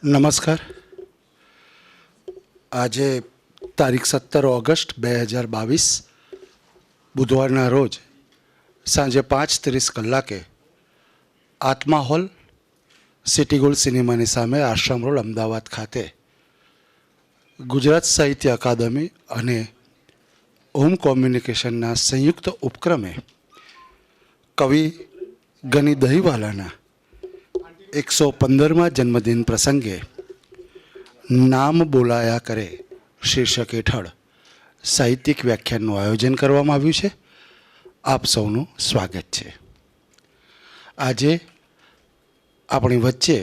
નમસ્કાર. આજે તારીખ 17 ઓગસ્ટ 2022 બુધવારના રોજ સાંજે 5:30 કલાકે આત્મા હોલ સિટી ગોલ્ડ સિનેમાની સામે આશ્રમ રોડ અમદાવાદ ખાતે ગુજરાત સાહિત્ય અકાદમી અને ઓમ કોમ્યુનિકેશનના સંયુક્ત ઉપક્રમે કવિ ગની દહીવાલાના 115મા જન્મદિન પ્રસંગે નામ બોલાયા કરે શીર્ષક હેઠળ સાહિત્યિક વ્યાખ્યાનનું આયોજન કરવામાં આવ્યું છે. આપ સૌનું સ્વાગત છે. આજે આપણી વચ્ચે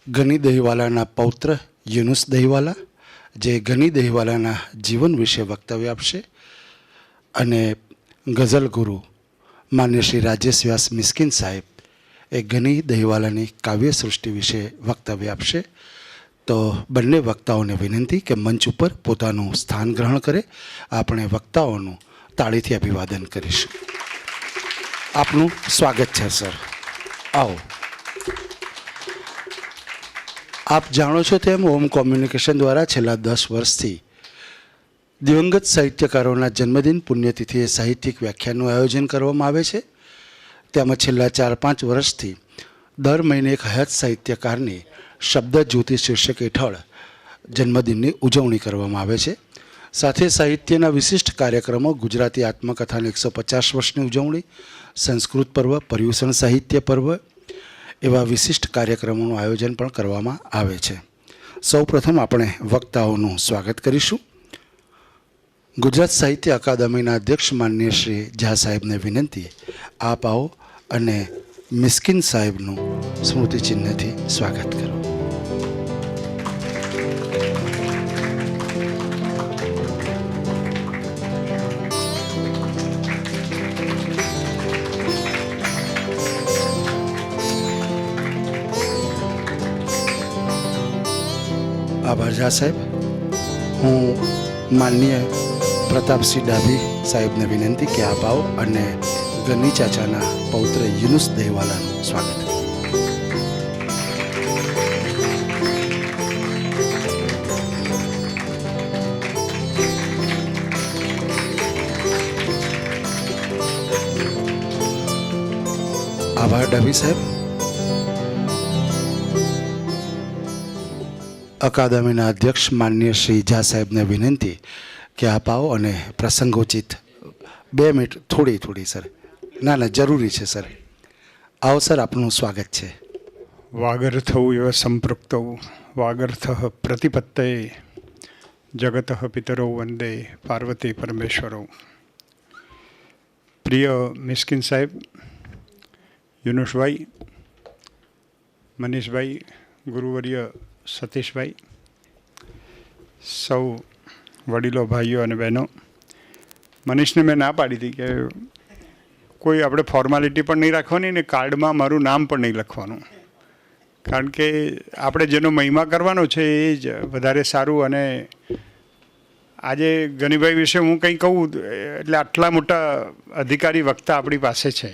ગની દહીવાલાના પૌત્ર યુનુસ દહીવાલા, જે ગની દહીવાલાના જીવન વિશે વક્તવ્ય આપશે, અને ગઝલ ગુરુ માન્ય શ્રી રાજેશ વ્યાસ મિસ્કિન સાહેબ એ ગની દહીવાલાની કાવ્ય સૃષ્ટિ વિશે વક્તવ્ય આપશે. તો બંને વક્તાઓને વિનંતી કે મંચ ઉપર પોતાનું સ્થાન ગ્રહણ કરે. આપણે વક્તાઓનું તાળીથી અભિવાદન કરીશું. આપનું સ્વાગત છે સર. આવો. આપ જાણો છો તેમ ઓમ કોમ્યુનિકેશન દ્વારા છેલ્લા 10 વર્ષથી દિવંગત સાહિત્યકારોના જન્મદિન પુણ્યતિથિએ સાહિત્યિક વ્યાખ્યાનનું આયોજન કરવામાં આવે છે. તેમાં છેલ્લા 4-5 વર્ષથી દર મહિને એક હયાત સાહિત્યકારની શબ્દ જ્યોતિ શીર્ષક હેઠળ જન્મદિનની ઉજવણી કરવામાં આવે છે. સાથે સાહિત્યના વિશિષ્ટ કાર્યક્રમો, ગુજરાતી આત્મકથાની 150 વર્ષની ઉજવણી, સંસ્કૃત પર્વ, પર્યુષણ સાહિત્ય પર્વ એવા વિશિષ્ટ કાર્યક્રમોનું આયોજન પણ કરવામાં આવે છે. સૌ પ્રથમ આપણે વક્તાઓનું સ્વાગત કરીશું. ગુજરાત સાહિત્ય અકાદમીના અધ્યક્ષ માનનીય શ્રી ઝા સાહેબને વિનંતી, આપ આવો અને મિસ્કિન સાહેબનું સ્મૃતિચિહ્નથી સ્વાગત કરો. આભાર ઝા સાહેબ. હું માનનીય પ્રતાપસિંહ ડાભી સાહેબને વિનંતી કે આપ આવો અને ગની ચાચાના પૌત્ર યુનુસ દહીવાલાનું સ્વાગત. આભાર ડાભી સાહેબ. અકાદમીના અધ્યક્ષ માનનીય શ્રી ઝા સાહેબને વિનંતી કે આપ આવો અને પ્રસંગોચિત 2 મિનિટ થોડી સર. ના જરૂરી છે સર. આવો સર, આપનું સ્વાગત છે. વાગર્થૌ એવ સંપૃક્તૌ વાગર્થ પ્રતિપત્તયે જગત પિતરૌ વંદે પાર્વતી પરમેશ્વરૌ. પ્રિય મિસ્કિન સાહેબ, યુનુસભાઈ, મનીષભાઈ, ગુરુવર્ય સતીશભાઈ, સૌ વડીલો, ભાઈઓ અને બહેનો, મનીષને મેં ના પાડી હતી કે કોઈ આપણે ફોર્માલિટી પણ નહીં રાખવાની ને કાર્ડમાં મારું નામ પણ નહીં લખવાનું, કારણ કે આપણે જેનો મહિમા કરવાનો છે એ જ વધારે સારું. અને આજે ગનીભાઈ વિશે હું કંઈ કહું એટલે આટલા મોટા અધિકારી વક્તા આપણી પાસે છે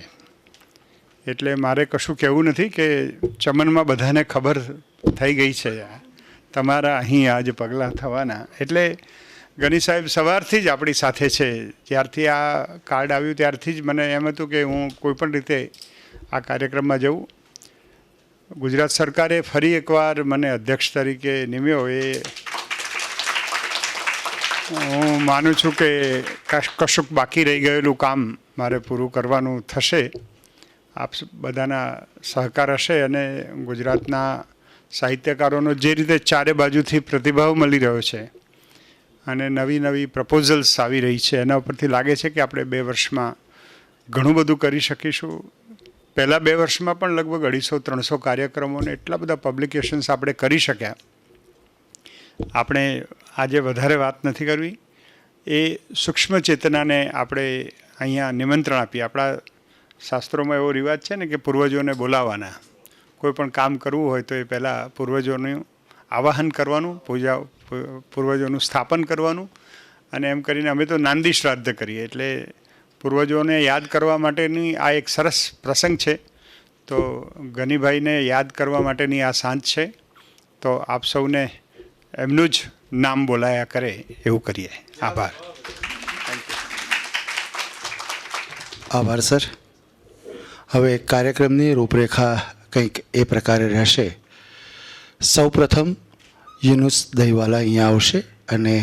એટલે મારે કશું કહેવું નથી કે ચમનમાં બધાને ખબર થઈ ગઈ છે તમારા અહીં આજ પગલાં થવાના. એટલે ગની સાહેબ સવારથી જ આપણી સાથે છે. જ્યારથી આ કાર્ડ આવ્યું ત્યારથી જ મને એમ હતું કે હું કોઈપણ રીતે આ કાર્યક્રમમાં જઉં. ગુજરાત સરકારે ફરી એકવાર મને અધ્યક્ષ તરીકે નિમ્યો એ હું માનું છું કે કશુંક બાકી રહી ગયેલું કામ મારે પૂરું કરવાનું થશે. આપ બધાના સહકાર હશે અને ગુજરાતના સાહિત્યકારોનો જે રીતે ચારે બાજુથી પ્રતિભાવ મળી રહ્યો છે અને નવી પ્રપોઝલ્સ આવી રહી છે, એના ઉપરથી લાગે છે કે આપણે 2 વર્ષમાં ઘણું બધું કરી શકીશું. પહેલાં 2 વર્ષમાં પણ લગભગ 250-300 કાર્યક્રમોને એટલા બધા પબ્લિકેશન્સ આપણે કરી શક્યા. આપણે આજે વધારે વાત નથી કરવી. એ સૂક્ષ્મ ચેતનાને આપણે અહીંયા નિમંત્રણ આપીએ. આપણા શાસ્ત્રોમાં એવો રિવાજ છે ને કે પૂર્વજોને બોલાવવાના. કોઈ પણ કામ કરવું હોય તો એ પહેલાં પૂર્વજોનું આવાહન કરવાનું, પૂર્વજોનું સ્થાપન કરવાનું, અને એમ કરીને અમે તો નાંદી શ્રાદ્ધ કરીએ. એટલે પૂર્વજોને યાદ કરવા માટેની આ એક સરસ પ્રસંગ છે. તો ગનીભાઈને યાદ કરવા માટેની આ સાંજ છે, તો આપ સૌને એમનું જ નામ બોલાયા કરે એવું કરીએ. આભાર. આભાર સર. હવે કાર્યક્રમની રૂપરેખા કંઈક એ પ્રકારે રહેશે. સૌપ્રથમ યુનુસ દહીવાલા અહીંયા આવશે અને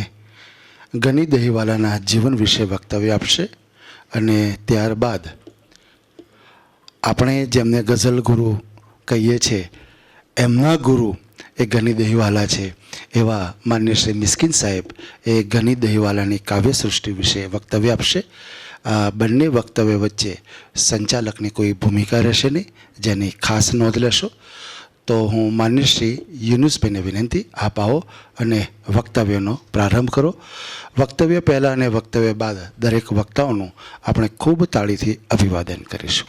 ગની દહીવાલાના જીવન વિશે વક્તવ્ય આપશે અને ત્યારબાદ આપણે જેમને ગઝલ ગુરુ કહીએ છીએ એમના ગુરુ એ ગની દહીવાલા છે એવા માન્ય શ્રી મિસ્કિન સાહેબ એ ગની દહીવાલાની કાવ્યસૃષ્ટિ વિશે વક્તવ્ય આપશે. આ બંને વક્તવ્ય વચ્ચે સંચાલકની કોઈ ભૂમિકા રહેશે નહીં, જેની ખાસ નોંધ લેશો. તો હું માન્ય શ્રી યુનુસભાઈને વિનંતી, આપ આવો અને વક્તવ્યનો પ્રારંભ કરો. વક્તવ્ય પહેલાં અને વક્તવ્ય બાદ દરેક વક્તાઓનું આપણે ખૂબ તાળીથી અભિવાદન કરીશું.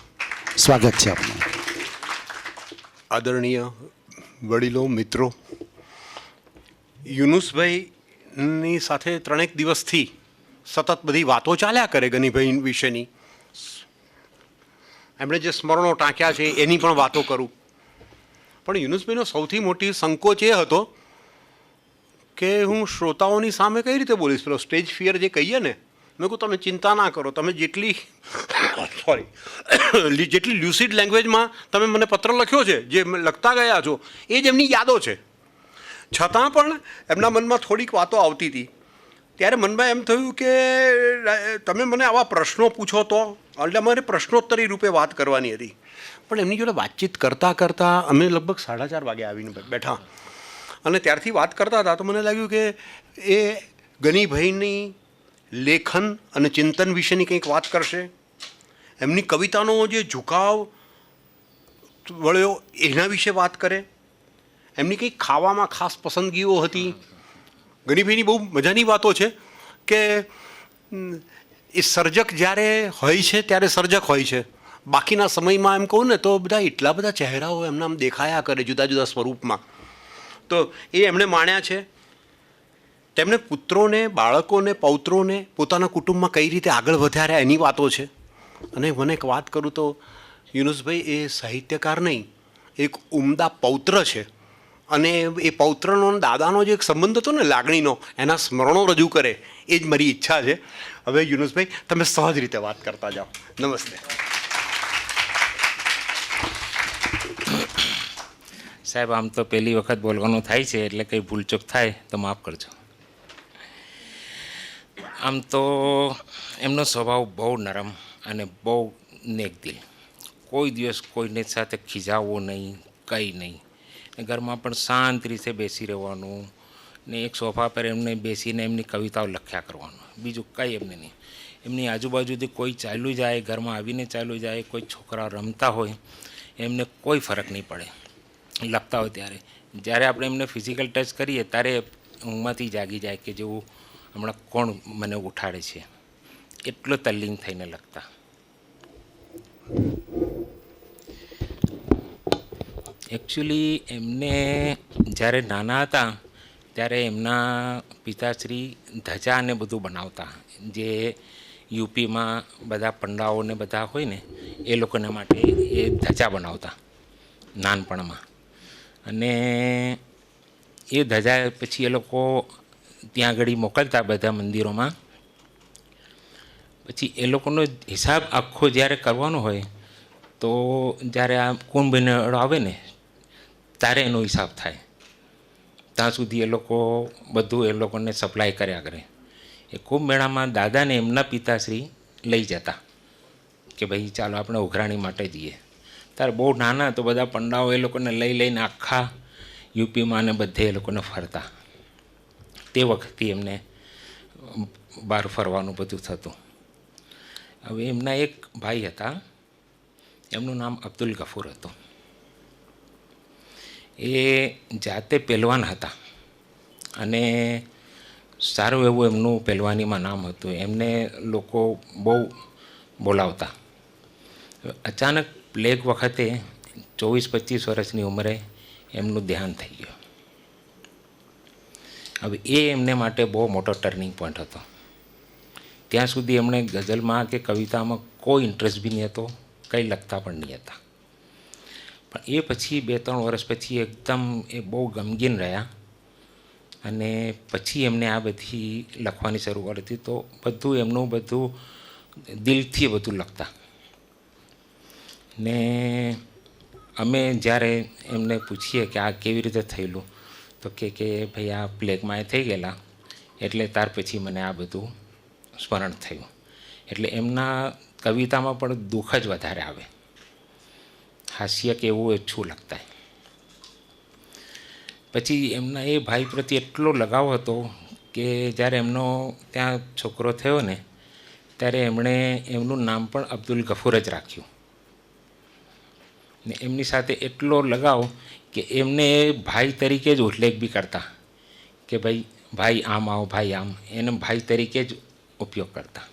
સ્વાગત છે આપનું. આદરણીય વડીલો, મિત્રો, યુનુસભાઈની સાથે 3 દિવસથી સતત બધી વાતો ચાલ્યા કરે ગનીભાઈ વિશેની. એમણે જે સ્મરણો ટાંક્યા છે એની પણ વાતો કરું. પણ યુનુસભાઈનો સૌથી મોટી સંકોચ એ હતો કે હું શ્રોતાઓની સામે કઈ રીતે બોલીશ. પેલો સ્ટેજ ફિયર જે કહીએ ને, મેં કહું તમે ચિંતા ના કરો, તમે જેટલી લ્યુસિડ લેંગ્વેજમાં તમે મને પત્ર લખ્યો છે, જે લખતા ગયા છો, એ જ એમની યાદો છે. છતાં પણ એમના મનમાં થોડીક વાતો આવતી હતી. ત્યારે મનમાં એમ થયું કે તમે મને આવા પ્રશ્નો પૂછો તો, એટલે અમારે પ્રશ્નોત્તરી રૂપે વાત કરવાની હતી. પણ એમની જોડે વાતચીત કરતાં કરતાં અમે લગભગ 4:30 વાગે આવીને બેઠા અને ત્યારથી વાત કરતા હતા તો મને લાગ્યું કે એ ગનીભાઈની લેખન અને ચિંતન વિશેની કંઈક વાત કરશે. એમની કવિતાનો જે ઝુકાવ વળ્યો એના વિશે વાત કરે. એમની કંઈક ખાવામાં ખાસ પસંદગીઓ હતી. ગનીભાઈની બહુ મજાની વાતો છે કે એ સર્જક જ્યારે હોય છે ત્યારે સર્જક હોય છે, બાકીના સમયમાં એમ કહું ને તો બધા એટલા બધા ચહેરાઓ એમના આમ દેખાયા કરે જુદા જુદા સ્વરૂપમાં. તો એ એમણે માણ્યા છે. તેમણે પુત્રોને, બાળકોને, પૌત્રોને પોતાના કુટુંબમાં કઈ રીતે આગળ વધાર્યા એની વાતો છે. અને મને એક વાત કરું તો યુનુસભાઈ એ સાહિત્યકાર નહીં, એક ઉમદા પૌત્ર છે. અને એ પૌત્રનો દાદાનો જે એક સંબંધ હતો ને લાગણીનો, એના સ્મરણો રજૂ કરે એ જ મારી ઈચ્છા છે. હવે યુનુસભાઈ તમે સહજ રીતે વાત કરતા જાઓ. નમસ્તે સાહેબ. આમ તો પહેલી વખત બોલવાનું થાય છે એટલે કંઈ ભૂલચૂક થાય તો માફ કરજો. આમ તો એમનો સ્વભાવ બહુ નરમ અને બહુ નેકદિલ. કોઈ દિવસ કોઈને સાથે ખીજાવવો નહીં, કંઈ નહીં. ઘરમાં પણ શાંત રીતે બેસી રહેવાનું ને એક સોફા પર એમને બેસીને એમની કવિતાઓ લખ્યા કરવાનું, બીજું કંઈ એમને નહીં. એમની આજુબાજુથી કોઈ ચાલ્યું જાય, ઘરમાં આવીને ચાલ્યું જાય, કોઈ છોકરા રમતા હોય, એમને કોઈ ફરક નહીં પડે લખતા હોય ત્યારે. જ્યારે આપણે એમને ફિઝિકલ ટચ કરીએ ત્યારે ઊંઘમાંથી જાગી જાય કે જેવું હમણાં કોણ મને ઉઠાડે છે, એટલો તલ્લીન થઈને લખતા. એકચ્યુઅલી એમને જ્યારે નાના હતા ત્યારે એમના પિતાશ્રી ધજા ને બધું બનાવતા, જે યુપીમાં બધા પંડાઓને બધા હોય ને એ લોકોને માટે એ ધજા બનાવતા નાનપણમાં. અને એ ધજા પછી એ લોકો ત્યાં આગળ મોકલતા બધા મંદિરોમાં. પછી એ લોકોનો હિસાબ આખો જ્યારે કરવાનો હોય તો જ્યારે આ કુંભ મેળો આવે ને ત્યારે એનો હિસાબ થાય. ત્યાં સુધી એ લોકો બધું એ લોકોને સપ્લાય કર્યા કરે. એ કુંભ મેળામાં દાદાને એમના પિતાશ્રી લઈ જતા કે ભાઈ ચાલો આપણે ઉઘરાણી માટે જઈએ. ત્યારે બહુ નાના તો બધા પંડાઓ એ લોકોને લઈને આખા યુપીમાં ને બધે એ લોકોને ફરતા. તે વખતે એમને બહાર ફરવાનું બધું થતું. હવે એમના એક ભાઈ હતા, એમનું નામ અબ્દુલ ગફૂર હતું. એ જાતે પહેલવાન હતા અને સારું એવું એમનું પહેલવાનીમાં નામ હતું. એમને લોકો બહુ બોલાવતા. અચાનક પ્લેગ વખતે 24-25 વર્ષની ઉંમરે એમનું દેહાંત થઈ ગયું. હવે એ એમને માટે બહુ મોટો ટર્નિંગ પોઈન્ટ હતો. ત્યાં સુધી એમણે ગઝલમાં કે કવિતામાં કોઈ ઇન્ટરેસ્ટ બી નહીં હતો, કંઈ લખતા પણ નહીં હતા. પણ એ પછી 2-3 વર્ષ પછી એકદમ એ બહુ ગમગીન રહ્યા અને પછી એમને આ બધી લખવાની શરૂઆત હતી. તો બધું એમનું બધું દિલથી બધું લખતા. ને અમે જ્યારે એમને પૂછીએ કે આ કેવી રીતે થયેલું, તો કે ભાઈ આ પ્લેગમાં એ થઈ ગયેલા એટલે ત્યાર પછી મને આ બધું સ્મરણ થયું. એટલે એમના કવિતામાં પણ દુઃખ જ વધારે આવે, હાસ્ય કે એવું ઓછું લખતા. પછી એમના એ ભાઈ પ્રત્યે એટલો લગાવ હતો કે જ્યારે એમનો ત્યાં છોકરો થયો ને ત્યારે એમણે એમનું નામ પણ અબ્દુલ ગફૂર જ રાખ્યું. ને એમની સાથે એટલો લગાવ કે એમને ભાઈ તરીકે જ ઉલ્લેખ બી કરતા કે ભાઈ આમ આવો, ભાઈ આમ, એને ભાઈ તરીકે જ ઉપયોગ કરતા.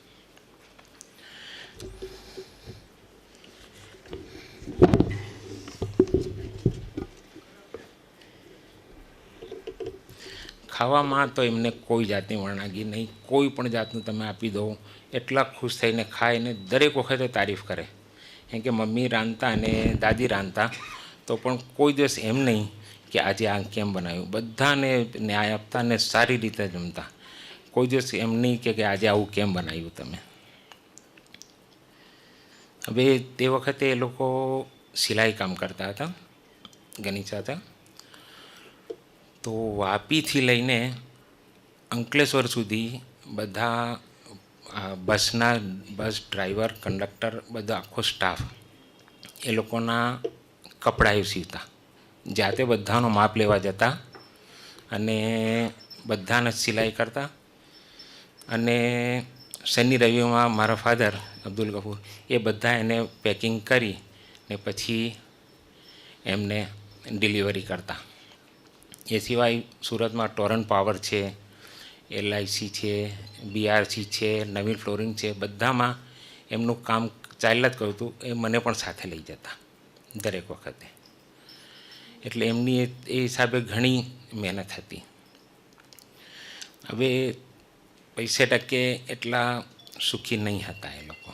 ખાવામાં તો એમને કોઈ જાતની વણનાગી નહીં, કોઈ પણ જાતનું તમે આપી દો એટલા ખુશ થઈને ખાઈને દરેક વખતે તારીફ કરે. કેમ કે મમ્મી રાંધતા અને દાદી રાંધતા તો પણ કોઈ દિવસ એમ નહીં કે આજે આ કેમ બનાવ્યું. બધાને ન્યાય આપતા અને સારી રીતે જમતા. કોઈ દિવસ એમ નહીં કે આજે આવું કેમ બનાવ્યું તમે. હવે તે વખતે એ લોકો સિલાઈ કામ કરતા હતા ગનીચા હતા. તો વાપીથી લઈને અંકલેશ્વર સુધી બધા બસ ડ્રાઈવર, કંડક્ટર, બધા આખો સ્ટાફ એ લોકોના કપડાં સીવતા. જાતે બધાનો માપ લેવા જતા અને બધાને સિલાઈ કરતા. અને શનિ રવિમાં મારા ફાધર અબ્દુલ ગફૂર એ બધા એને પેકિંગ કરી ને પછી એમને ડિલિવરી કરતા. એ સિવાય સુરતમાં ટોરન્ટ પાવર છે, LIC છે, BRC છે, નવીન ફ્લોરિંગ છે, બધામાં એમનું કામ ચાલ્યા જ કરતું હતું. એ મને પણ સાથે લઈ જતા દરેક વખતે. એટલે એમની એ હિસાબે ઘણી મહેનત હતી. હવે પૈસે ટકે એટલા સુખી નહીં હતા એ લોકો.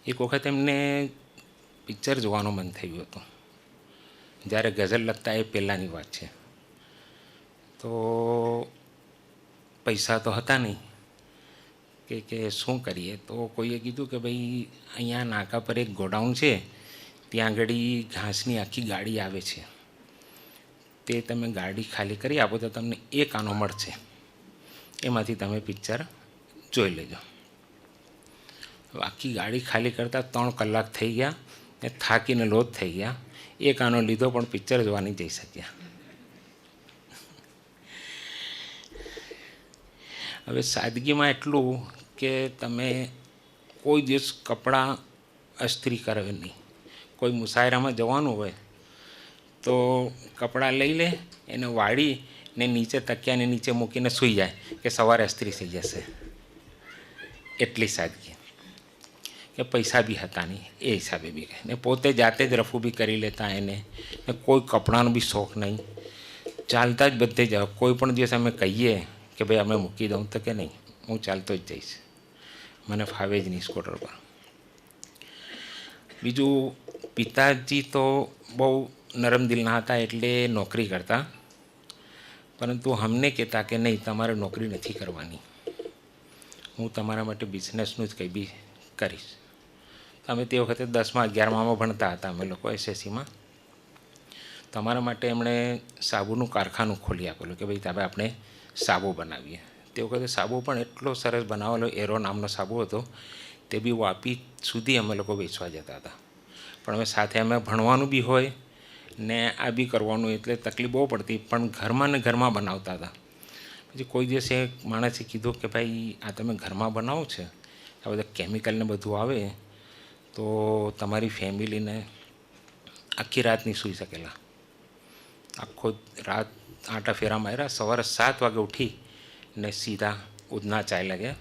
એક વખત એમને પિક્ચર જોવાનું મન થયું હતું. જ્યારે ગઝલ લખતા એ પહેલાંની વાત છે. તો પૈસા તો હતા નહીં કે શું કરીએ. તો કોઈએ કીધું કે ભાઈ અહીંયા નાકા પર એક ગોડાઉન છે, ત્યાં આગળ ઘાસની આખી ગાડી આવે છે, તે તમે ગાડી ખાલી કરી આપો તો તમને 1 આનો મળશે, એમાંથી તમે પિક્ચર જોઈ લેજો. આખી ગાડી ખાલી કરતાં 3 કલાક થઈ ગયા ને થાકીને લોથ થઈ ગયા. 1 આનો લીધો પણ પિક્ચર જોવા નહીં જઈ શક્યા. હવે સાદગીમાં એટલું કે તમે કોઈ દિવસ કપડાં અસ્ત્રી કરે નહીં. કોઈ મુસાયરામાં જવાનું હોય તો કપડાં લઈ લે, એને વાળી ને નીચે તકિયાને નીચે મૂકીને સૂઈ જાય કે સવારે અસ્ત્રી થઈ જશે. એટલી સાદગી. કે પૈસા બી હતા નહીં એ હિસાબે બી ને પોતે જાતે જ રફુ બી કરી લેતા એને. ને કોઈ કપડાનો બી શોખ નહીં. ચાલતા જ બધે જ. કોઈ પણ દિવસ અમે કહીએ કે ભાઈ અમે મૂકી દઉં તો કે નહીં, હું ચાલતો જ જઈશ, મને ફાવે જ નહીં સ્કૂટર પર. બીજું પિતાજી તો બહુ નરમ દિલના હતા એટલે નોકરી કરતા, પરંતુ અમને કહેતા કે નહીં તમારે નોકરી નથી કરવાની, હું તમારા માટે બિઝનેસનું જ કંઈ બી કરીશ. અમે તે વખતે 10માં 11માં ભણતા હતા અમે લોકો SSCમાં. તમારા માટે એમણે સાબુનું કારખાનું ખોલી આપેલું કે ભાઈ તમે આપણે સાબુ બનાવીએ. તે વખતે સાબુ પણ એટલો સરસ બનાવેલો, એરો નામનો સાબુ હતો, તે બી વાપી સુધી અમે લોકો વેચવા જતા હતા. પણ હવે સાથે અમે ભણવાનું બી હોય ને આ બી કરવાનું, એટલે તકલીફ બહુ પડતી. પણ ઘરમાં ને ઘરમાં બનાવતા હતા. પછી કોઈ દિવસે માણસે કીધું કે ભાઈ આ તમે ઘરમાં બનાવો છે, આ બધા કેમિકલને બધું આવે તો તમારી ફેમિલીને આખી રાત નહીં સૂઈ શકેલા. આખો રાત આટા ફેરા માર્યા. સવારે 7 વાગે ઉઠી ને સીધા ઉધના ચાય લાગ્યા.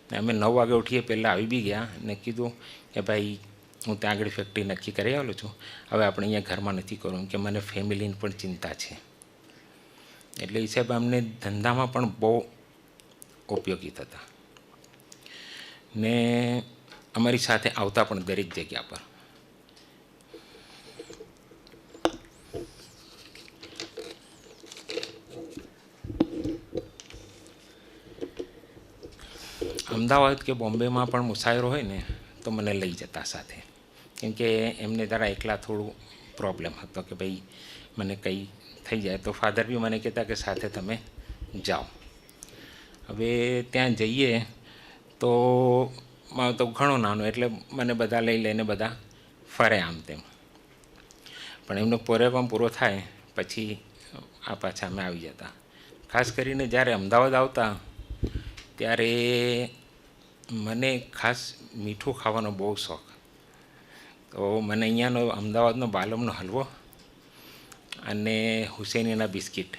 ને અમે 9 વાગે ઉઠીએ પહેલાં આવી બી ગયા ને કીધું કે ભાઈ હું ત્યાં આગળ ફેક્ટરી નક્કી કરી આવેલો છું, હવે આપણે અહીંયા ઘરમાં નથી કરવું કે મને ફેમિલીની પણ ચિંતા છે. એટલે એ હિસાબે અમને ધંધામાં પણ બહુ ઉપયોગી થતા ને અમારી સાથે આવતા પણ દરેક જગ્યા પર. અમદાવાદ કે બોમ્બેમાં પણ મુસાફરો હોય ને તો મને લઈ જતા સાથે, કેમ કે એમને જરા એકલા થોડું પ્રોબ્લેમ હતો કે ભાઈ મને કંઈ થઈ જાય તો ફાધર બી મને કહેતા કે સાથે તમે જાઓ. હવે ત્યાં જઈએ તો મારો તો ઘણો નાનો, એટલે મને બધા લઈ લઈને બધા ફરે આમ તેમ, પણ એમનો પ્રોગ્રામ પૂરો થાય પછી આ પાછા અમે આવી જતા. ખાસ કરીને જ્યારે અમદાવાદ આવતા ત્યારે મને ખાસ મીઠું ખાવાનો બહુ શોખ. તો મને અહીંયાનો અમદાવાદનો બાલમનો હલવો અને હુસેનીના બિસ્કિટ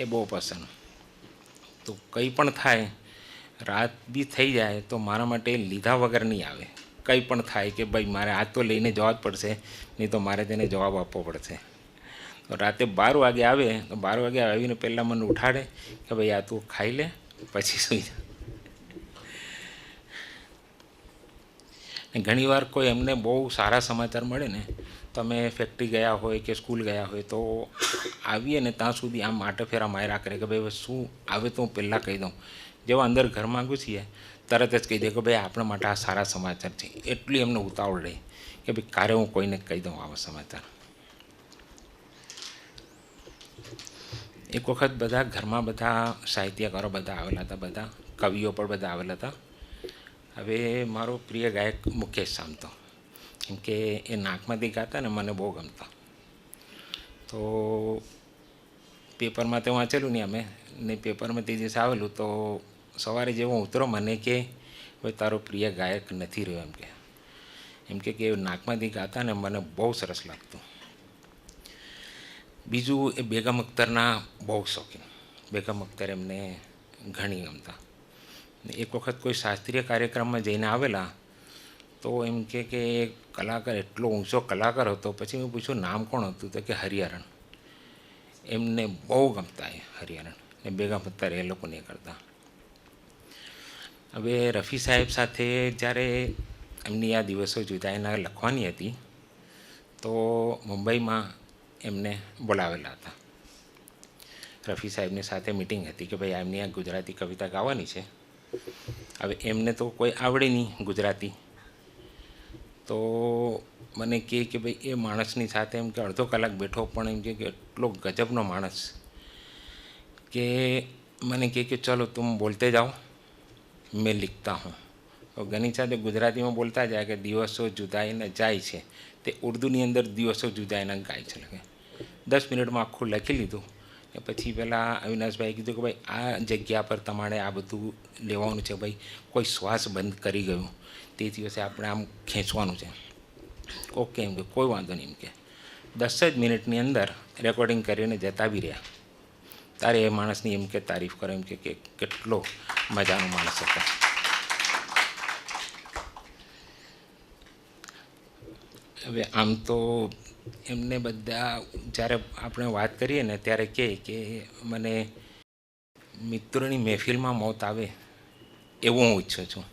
એ બહુ પસંદ. તો કંઈ પણ થાય, રાત બી થઈ જાય તો મારા માટે લીધા વગર નહીં આવે. કંઈ પણ થાય કે ભાઈ મારે આ તો લઈને જવા જ પડશે, નહીં તો મારે તેને જવાબ આપવો પડશે. તો રાતે 12 વાગે આવે તો 12 વાગે આવીને પહેલાં મને ઉઠાડે કે ભાઈ આ તું ખાઈ લે પછી સૂઈ જા. ઘણીવાર કોઈ એમને બહુ સારા સમાચાર મળે ને, તો અમે ફેક્ટરી ગયા હોય કે સ્કૂલ ગયા હોય તો આવીએ ને ત્યાં સુધી આમ માટે ફેરા માર્યા કરે કે ભાઈ શું આવે તો હું પહેલાં કહી દઉં. જેવા અંદર ઘરમાં ઘૂસીએ તરત જ કહી દે કે ભાઈ આપણા માટે આ સારા સમાચાર છે. એટલી એમને ઉતાવળ રહી કે ભાઈ કારે હું કોઈને કહી દઉં આવા સમાચાર. એક વખત બધા ઘરમાં બધા સાહિત્યકારો બધા આવેલા હતા, બધા કવિઓ પણ બધા આવેલા હતા. હવે મારો પ્રિય ગાયક મુકેશ સામતો, કેમ કે એ નાકમાંથી ગાતા ને મને બહુ ગમતા. તો પેપરમાં તો વાંચેલું નહીં અમે, ને પેપરમાં તે દિવસે આવેલું તો સવારે જેવો ઉતરો મને કે ભાઈ તારો પ્રિય ગાયક નથી રહ્યો, એમ કે નાકમાંથી ગાતા ને મને બહુ સરસ લાગતું. બીજું એ બેગમ અખ્તરના બહુ શોખીન. બેગમ અખ્તર એમને ઘણી ગમતા. એક વખત કોઈ શાસ્ત્રીય કાર્યક્રમમાં જઈને આવેલા તો એમ કે કલાકાર એટલો ઊંચો કલાકાર હતો. પછી મેં પૂછ્યું નામ કોણ હતું, તો કે હરિહરણ. એમને બહુ ગમતા એ હરિહરણ ને બેગમ અખ્તર એ લોકો નહીં કરતા. હવે રફી સાહેબ સાથે જ્યારે એમની આ દિવસો જુદાઈના લખવાની હતી તો મુંબઈમાં એમને બોલાવેલા હતા. રફી સાહેબની સાથે મિટિંગ હતી કે ભાઈ એમની આ ગુજરાતી કવિતા ગાવાની છે. હવે એમને તો કોઈ આવડે નહીં ગુજરાતી, તો મને કહે કે ભાઈ એ માણસની સાથે એમ કે અડધો કલાક બેઠો, પણ એમ કે એટલો ગજબનો માણસ કે મને કહે કે ચલો તુમ બોલતે જાઓ મેં લિખતા હું. તો ઘણી સાથે ગુજરાતીમાં બોલતા જાય કે દિવસો જુદાઈને જાય છે, તે ઉર્દુની અંદર દિવસો જુદાઈના ગાય છે. લખે 10 મિનિટમાં આખું લખી લીધું. ને પછી પહેલાં અવિનાશભાઈ કીધું કે ભાઈ આ જગ્યા પર તમારે આ બધું લેવાનું છે, ભાઈ કોઈ શ્વાસ બંધ કરી ગયું તે દિવસે આપણે આમ ખેંચવાનું છે. ઓકે એમ કે કોઈ વાંધો નહીં, એમ કે 10 જ મિનિટની અંદર રેકોર્ડિંગ કરીને જતા બી રહ્યા. તારે એ માણસની એમ કે તારીફ કરો, એમ કે કેટલો મજાનો માણસ હતો. હવે આમ તો એમને બધા જ્યારે આપણે વાત કરીએ ને ત્યારે કહે કે મને મિત્રોની મહેફિલમાં મોત આવે એવું હું ઈચ્છું છું.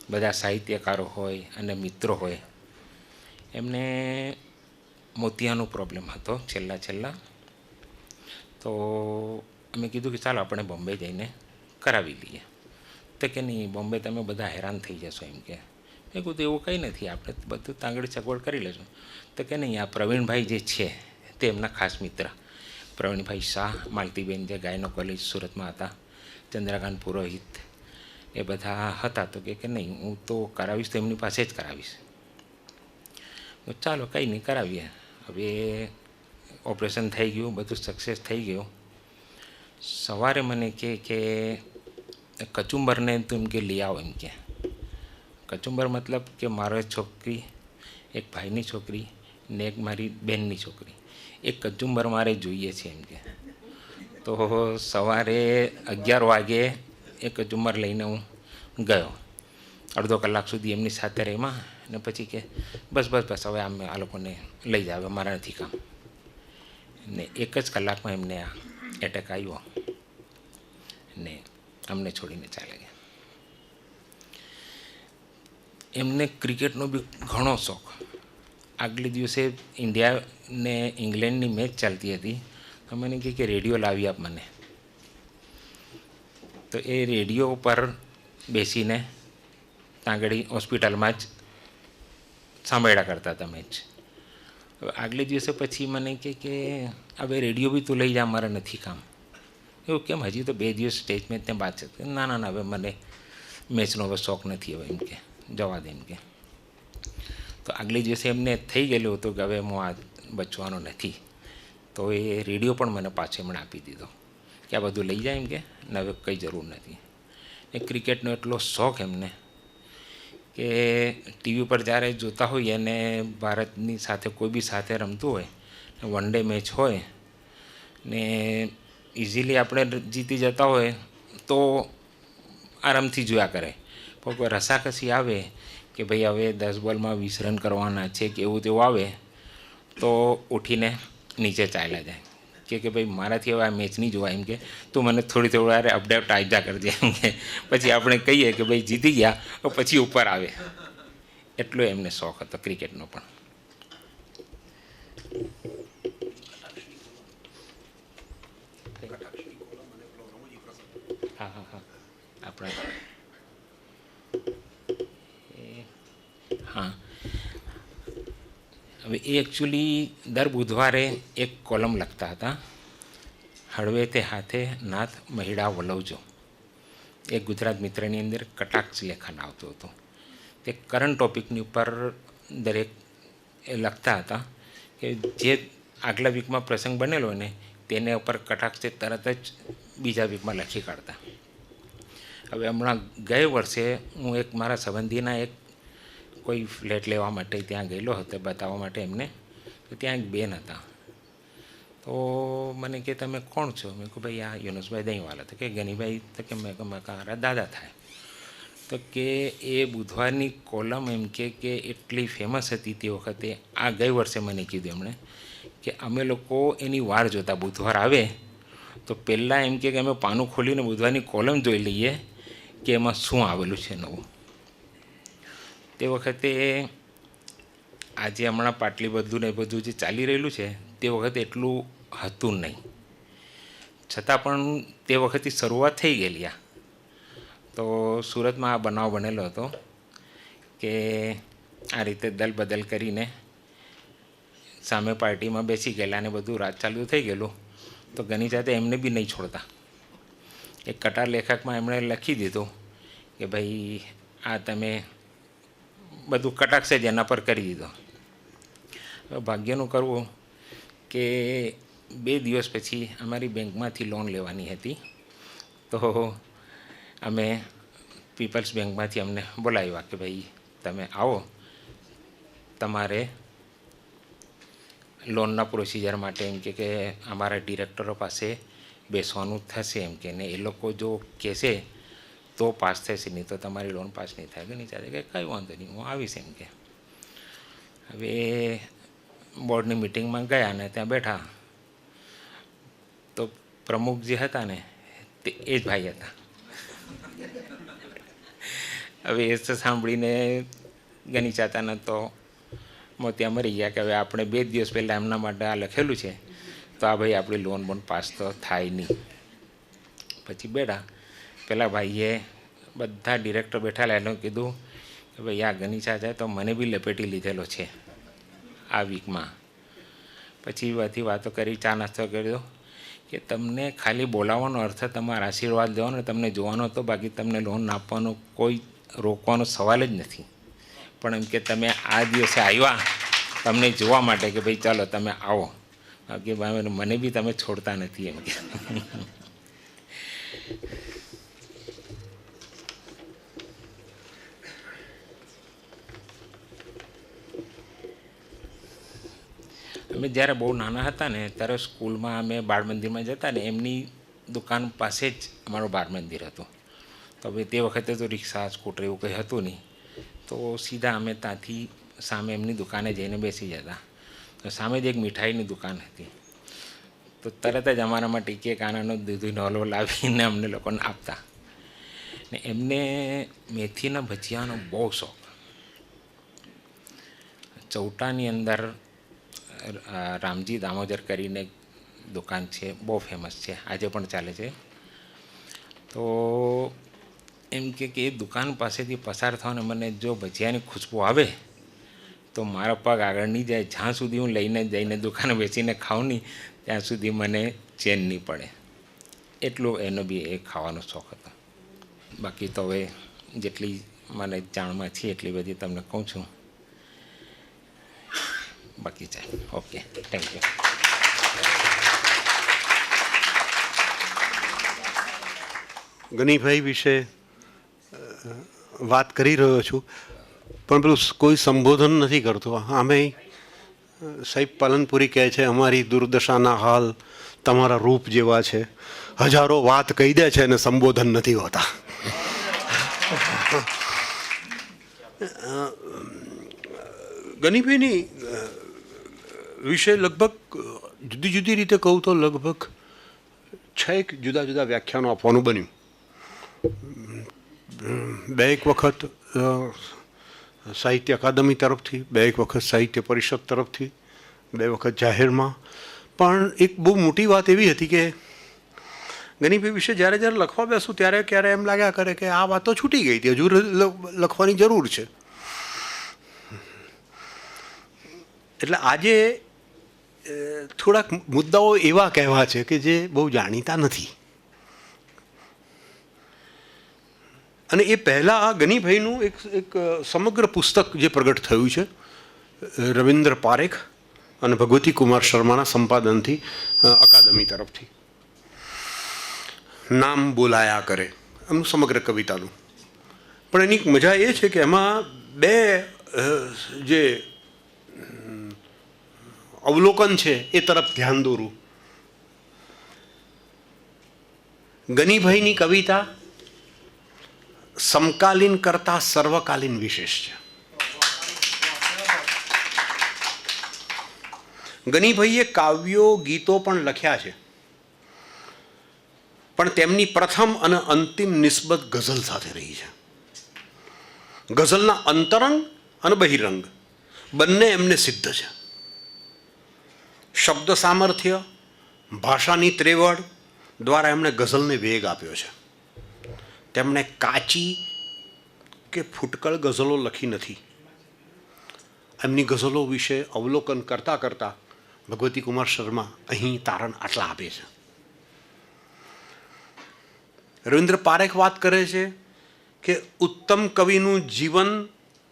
બધા સાહિત્યકારો હોય અને મિત્રો હોય. એમને મોતિયાનો પ્રોબ્લેમ હતો છેલ્લા. તો અમે કીધું કે ચાલો આપણે બોમ્બે જઈને કરાવી લઈએ. તો કે નહીં, બોમ્બે તમે બધા હેરાન થઈ જશો, એમ કે. મેં કીધું એવું કંઈ નથી, આપણે બધું તાંગડી સગવડ કરી લેશું. તો કે નહીં, આ પ્રવીણભાઈ જે છે તે એમના ખાસ મિત્ર પ્રવીણભાઈ શાહ, માલતીબેન જે ગાયનો કોલેજ સુરતમાં હતા, ચંદ્રકાંત પુરોહિત, એ બધા હતા. તો કે નહીં, હું તો કરાવીશ તો એમની પાસે જ કરાવીશ. ચાલો કંઈ નહીં, કરાવીએ. હવે ઓપરેશન થઈ ગયું, બધું સક્સેસ થઈ ગયું. સવારે મને કે કચુંબરને તું એમ કે લઈ આવો, એમ કે. કચુંબર મતલબ કે મારો છોકરી, એક ભાઈની છોકરી ને એક મારી બહેનની છોકરી, એક કચુંબર મારે જોઈએ છે, એમ કે. તો સવારે 11 વાગે એક કચુંબર લઈને હું ગયો. અડધો કલાક સુધી એમની સાથે રહીમાં ને પછી કે બસ હવે આ લોકોને લઈ જાવ, મારા નથી કામ. ને એક જ કલાકમાં એમને આ એટેક આવ્યો ને અમને છોડીને ચાલે ગયા. એમને ક્રિકેટનો બી ઘણો શોખ. આગલે દિવસે ઇન્ડિયા ને ઇંગ્લેન્ડની મેચ ચાલતી હતી. તો મને કહે કે રેડિયો લાવી આપ મને. તો એ રેડિયો પર બેસીને ત્યાં આગળ હોસ્પિટલમાં જ સાંભળ્યા કરતા હતા મેચ. હવે આગલે દિવસે પછી મને કે હવે રેડિયો બી તું લઈ જા, મારે નથી કામ. એવું કેમ? હજી તો 2 દિવસ સ્ટેજ મેચ ત્યાં બાદ છે. ના, હવે મને મેચનો હવે શોખ નથી, હવે એમ કે જવા દે એમ કે. તો આગલે દિવસે એમને થઈ ગયેલું હતું કે હવે હું આ બચવાનો નથી. તો એ રેડિયો પણ મને પાછો એમણે આપી દીધો કે આ બધું લઈ જાય એમ કે, ને હવે કંઈ જરૂર નથી. એ ક્રિકેટનો એટલો શોખ એમને કે ટીવી પર જ્યારે જોતા હોઈએ અને ભારતની સાથે કોઈ બી સાથે રમતું હોય, વન ડે મેચ હોય ને ઇઝીલી આપણે જીતી જતા હોય તો આરામથી જોયા કરે. પણ કોઈ રસાકસી આવે કે ભાઈ હવે 10 બોલમાં 20 રન કરવાના છે કે એવું તેવું આવે તો ઉઠીને નીચે ચાલ્યા જાય કે ભાઈ મારાથી હવે આ મેચ નહીં જોવા એમ કે, તું મને થોડી વાર અપડેટ આજા કરજે એમ કે. પછી આપણે કહીએ કે ભાઈ જીતી ગયા તો પછી ઉપર આવે. એટલો એમને શોખ હતો ક્રિકેટનો પણ. હા આપણે હા, હવે એ એકચ્યુઅલી દર બુધવારે એક કોલમ લખતા હતા, હળવે તે હાથે નાથ મહિડા વલવજો. એ ગુજરાત મિત્રની અંદર કટાક્ષ લેખન આવતું હતું. તે કરંટ ટોપિકની ઉપર દરેક એ લખતા હતા કે જે આગલા વીકમાં પ્રસંગ બનેલો ને તેને ઉપર કટાક્ષ તરત જ બીજા વીકમાં લખી કાઢતા. હવે હમણાં ગયે વર્ષે હું એક મારા સંબંધીના એક કોઈ ફ્લેટ લેવા માટે ત્યાં ગયેલો હતો બતાવવા માટે એમને. તો ત્યાં એક બેન હતા. તો મને કે તમે કોણ છો? મેં કહું ભાઈ આ યુનુસભાઈ દહીંવાલા. તો કે ગનીભાઈ, તો કે મેં મારા દાદા થાય. તો કે એ બુધવારની કોલમ એમ કે એટલી ફેમસ હતી તે વખતે, આ ગઈ વર્ષે મને કીધું એમણે કે અમે લોકો એની વાર જોતા, બુધવાર આવે તો પહેલાં એમ કે અમે પાનું ખોલીને બુધવારની કોલમ જોઈ લઈએ કે એમાં શું આવેલું છે નવું. તે વખતે આજે હમણાં પાટલી બધું ને બધું જે ચાલી રહેલું છે તે વખતે એટલું હતું નહીં, છતાં પણ તે વખતે શરૂઆત થઈ ગયેલી. તો સુરતમાં આ બનાવ બનેલો હતો કે આ રીતે દલ બદલ કરીને સામે પાર્ટીમાં બેસી ગયેલા અને બધું રાજ ચાલુ થઈ ગયેલું. તો ઘણી જાતે એમને બી નહીં છોડતા. એક કટાર લેખકમાં એમણે લખી દીધું કે ભાઈ આ તમે બધું કટાક્ષ જ એના પર કરી દીધો. ભાગ્યનું કરવું કે 2 દિવસ પછી અમારી બેંકમાંથી લોન લેવાની હતી. તો અમે પીપલ્સ બેંકમાંથી અમને બોલાવ્યા કે ભાઈ તમે આવો, તમારે લોનના પ્રોસિજર માટે એમ કે અમારા ડિરેક્ટરો પાસે બેસવાનું થશે એમ કે, ને એ લોકો જો કહેશે તો પાસ થશે, નહીં તો તમારી લોન પાસ નહીં થાય. કે નહીં ચાલે કે કંઈ વાંધો નહીં, હું આવીશ એમ કે. હવે બોર્ડની મિટિંગમાં ગયા ને ત્યાં બેઠા તો પ્રમુખ જે હતા ને તે એ જ ભાઈ હતા. હવે એ તો સાંભળીને ગણી ચાતાના તો મોતિયા મરી ગયા કે હવે આપણે 2 દિવસ પહેલાં એમના માટે આ લખેલું છે તો આ ભાઈ આપણી લોન બોન પાસ તો થાય નહીં. પછી બેઠા પેલા ભાઈએ બધા ડિરેક્ટર બેઠાલા એનું કીધું કે ભાઈ આ ગણી ચાચા તો મને બી લપેટી લીધેલો છે આ વીકમાં. પછી બધી વાતો કરી, ચા નાસ્તો કર્યો કે તમને ખાલી બોલાવવાનો અર્થ તમારા આશીર્વાદ દેવાનો, તમને જોવાનો હતો, બાકી તમને લોન આપવાનો કોઈ રોકવાનો સવાલ જ નથી. પણ એમ કે તમે આ દિવસે આવ્યા તમને જોવા માટે કે ભાઈ ચાલો તમે આવો, બાકી ભાઈ મને બી તમે છોડતા નથી એમ કે. અમે જ્યારે બહુ નાના હતા ને ત્યારે સ્કૂલમાં અમે બાળ મંદિરમાં જતા ને એમની દુકાન પાસે જ અમારું બાળ મંદિર હતું. તો હવે તે વખતે તો રિક્ષા સ્કૂટર એવું કંઈ હતું નહીં, તો સીધા અમે ત્યાંથી સામે એમની દુકાને જઈને બેસી જતા. તો સામે જ એક મીઠાઈની દુકાન હતી. તો તરત જ અમારા માટે કેક આનાનો દૂધીનો હલવો લાવીને અમને લોકોને આપતા. ને એમને મેથીના ભજીયાનો બહુ શોખ. ચૌટાની અંદર રામજી દામોદર કરીને દુકાન છે, બહુ ફેમસ છે, આજે પણ ચાલે છે. તો એમ કે એ દુકાન પાસેથી પસાર થવાને મને જો ભજીયાની ખુશ્બુ આવે તો મારા પગ આગળ નહીં જાય. જ્યાં સુધી હું લઈને જઈને દુકાને બેસીને ખાઉં નહીં ત્યાં સુધી મને ચેન નહીં પડે. એટલું એનો બી એ ખાવાનો શોખ હતો. બાકી તો હવે જેટલી મને જાણમાં છે એટલી બધી તમને કહું છું. બાકી છે. Okay, thank you. ગનીભાઈ વિશે વાત કરી રહ્યો છું, પણ પેલું કોઈ સંબોધન નથી કરતો. આમે સાહેબ પાલનપુરી કહે છે અમારી દુર્દશાના હાલ તમારા રૂપ જેવા છે. હજારો વાત કહી દે છે અને સંબોધન નથી હોતા. ગનીભાઈની વિશે લગભગ જુદી જુદી રીતે કહું તો લગભગ 6 જુદા જુદા વ્યાખ્યાનો આપવાનું બન્યું. 2 વખત સાહિત્ય અકાદમી તરફથી, 2 વખત સાહિત્ય પરિષદ તરફથી, 2 વખત જાહેરમાં. પણ એક બહુ મોટી વાત એવી હતી કે ગનીભાઈ વિશે જ્યારે જ્યારે લખવા બેસું ત્યારે ક્યારે એમ લાગ્યા કરે કે આ વાતો છૂટી ગઈ હતી, હજુ લખવાની જરૂર છે. એટલે આજે થોડાક મુદ્દાઓ એવા કહેવા છે કે જે બહુ જાણીતા નથી. અને એ પહેલાં ગનીભાઈનું એક સમગ્ર પુસ્તક જે પ્રગટ થયું છે રવિન્દ્ર પારેખ અને ભગવતી કુમાર શર્માના સંપાદનથી અકાદમી તરફથી, નામ બોલાયા કરે એમનું સમગ્ર કવિતાનું. પણ એની મજા એ છે કે એમાં 2 જે અવલોકન છે એ તરફ ધ્યાન દોરું. ગનીભાઈની કવિતા સમકાલીન કરતા સર્વકાલીન વિશેષ છે. ગનીભાઈએ કાવ્યો ગીતો પણ લખ્યા છે, પણ તેમની પ્રથમ અને અંતિમ નિસ્બત ગઝલ સાથે રહી છે. ગઝલના અંતરંગ અને બહિરંગ બંને એમને સિદ્ધ છે. શબ્દ સામર્થ્ય, ભાષાની ત્રેવડ દ્વારા એમણે ગઝલને વેગ આપ્યો છે. તેમણે કાચી કે ફૂટકળ ગઝલો લખી નથી. એમની ગઝલો વિશે અવલોકન કરતાં કરતાં ભગવતી કુમાર શર્મા અહીં તારણ આટલા આપે છે. રવિન્દ્ર પારેખ વાત કરે છે કે ઉત્તમ કવિનું જીવન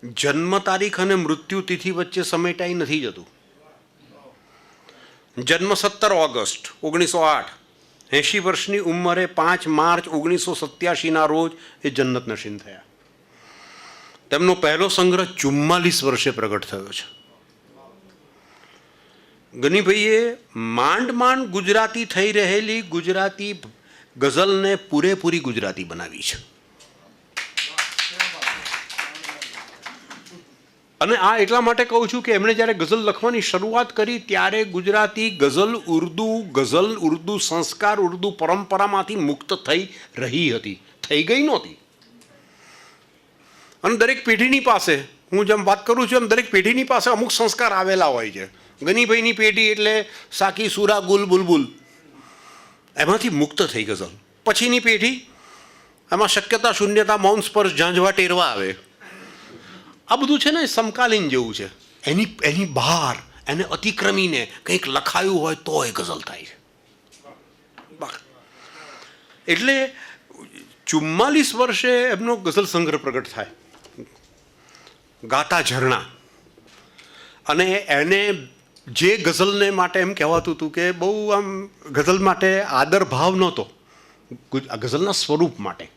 જન્મ તારીખ અને મૃત્યુ તિથિ વચ્ચે સમેટાઈ નથી જતું. જન્મ 17 ઓગસ્ટ 1908, 80 વર્ષની ઉંમરે 5 માર્ચ 1987ના રોજ એ જન્નત નશીન થયા. તેમનો પહેલો સંગ્રહ 44 વર્ષે પ્રગટ થયો છે. ગનીભાઈએ માંડ માંડ ગુજરાતી થઈ રહેલી ગુજરાતી ગઝલને પૂરેપૂરી ગુજરાતી બનાવી છે. અને આ એટલા માટે કહું છું કે એમણે જ્યારે ગઝલ લખવાની શરૂઆત કરી ત્યારે ગુજરાતી ગઝલ ઉર્દુ સંસ્કાર ઉર્દુ પરંપરામાંથી મુક્ત થઈ રહી હતી, થઈ ગઈ નહોતી. અને દરેક પેઢીની પાસે, હું જેમ વાત કરું છું એમ દરેક પેઢીની પાસે અમુક સંસ્કાર આવેલા હોય છે. ગનીભાઈની પેઢી એટલે સાકી, સુરા, ગુલ, બુલબુલ, એમાંથી મુક્ત થઈ ગઝલ. પછીની પેઢી એમાં શક્યતા, શૂન્યતા, મૌન, સ્પર્શ, ઝાંઝવા, ટેરવા આવે. આ બધું છે ને સમકાલીન જેવું છે. એની બહાર એને અતિક્રમીને કંઈક લખાયું હોય તો એ ગઝલ થાય છે. એટલે 44 વર્ષે એમનો ગઝલ સંગ્રહ પ્રગટ થાય, ગાતા ઝરણા. અને એને જે ગઝલને માટે એમ કહેવાતું હતું કે બહુ આમ ગઝલ માટે આદર ભાવ નહોતો, ગઝલના સ્વરૂપ માટે.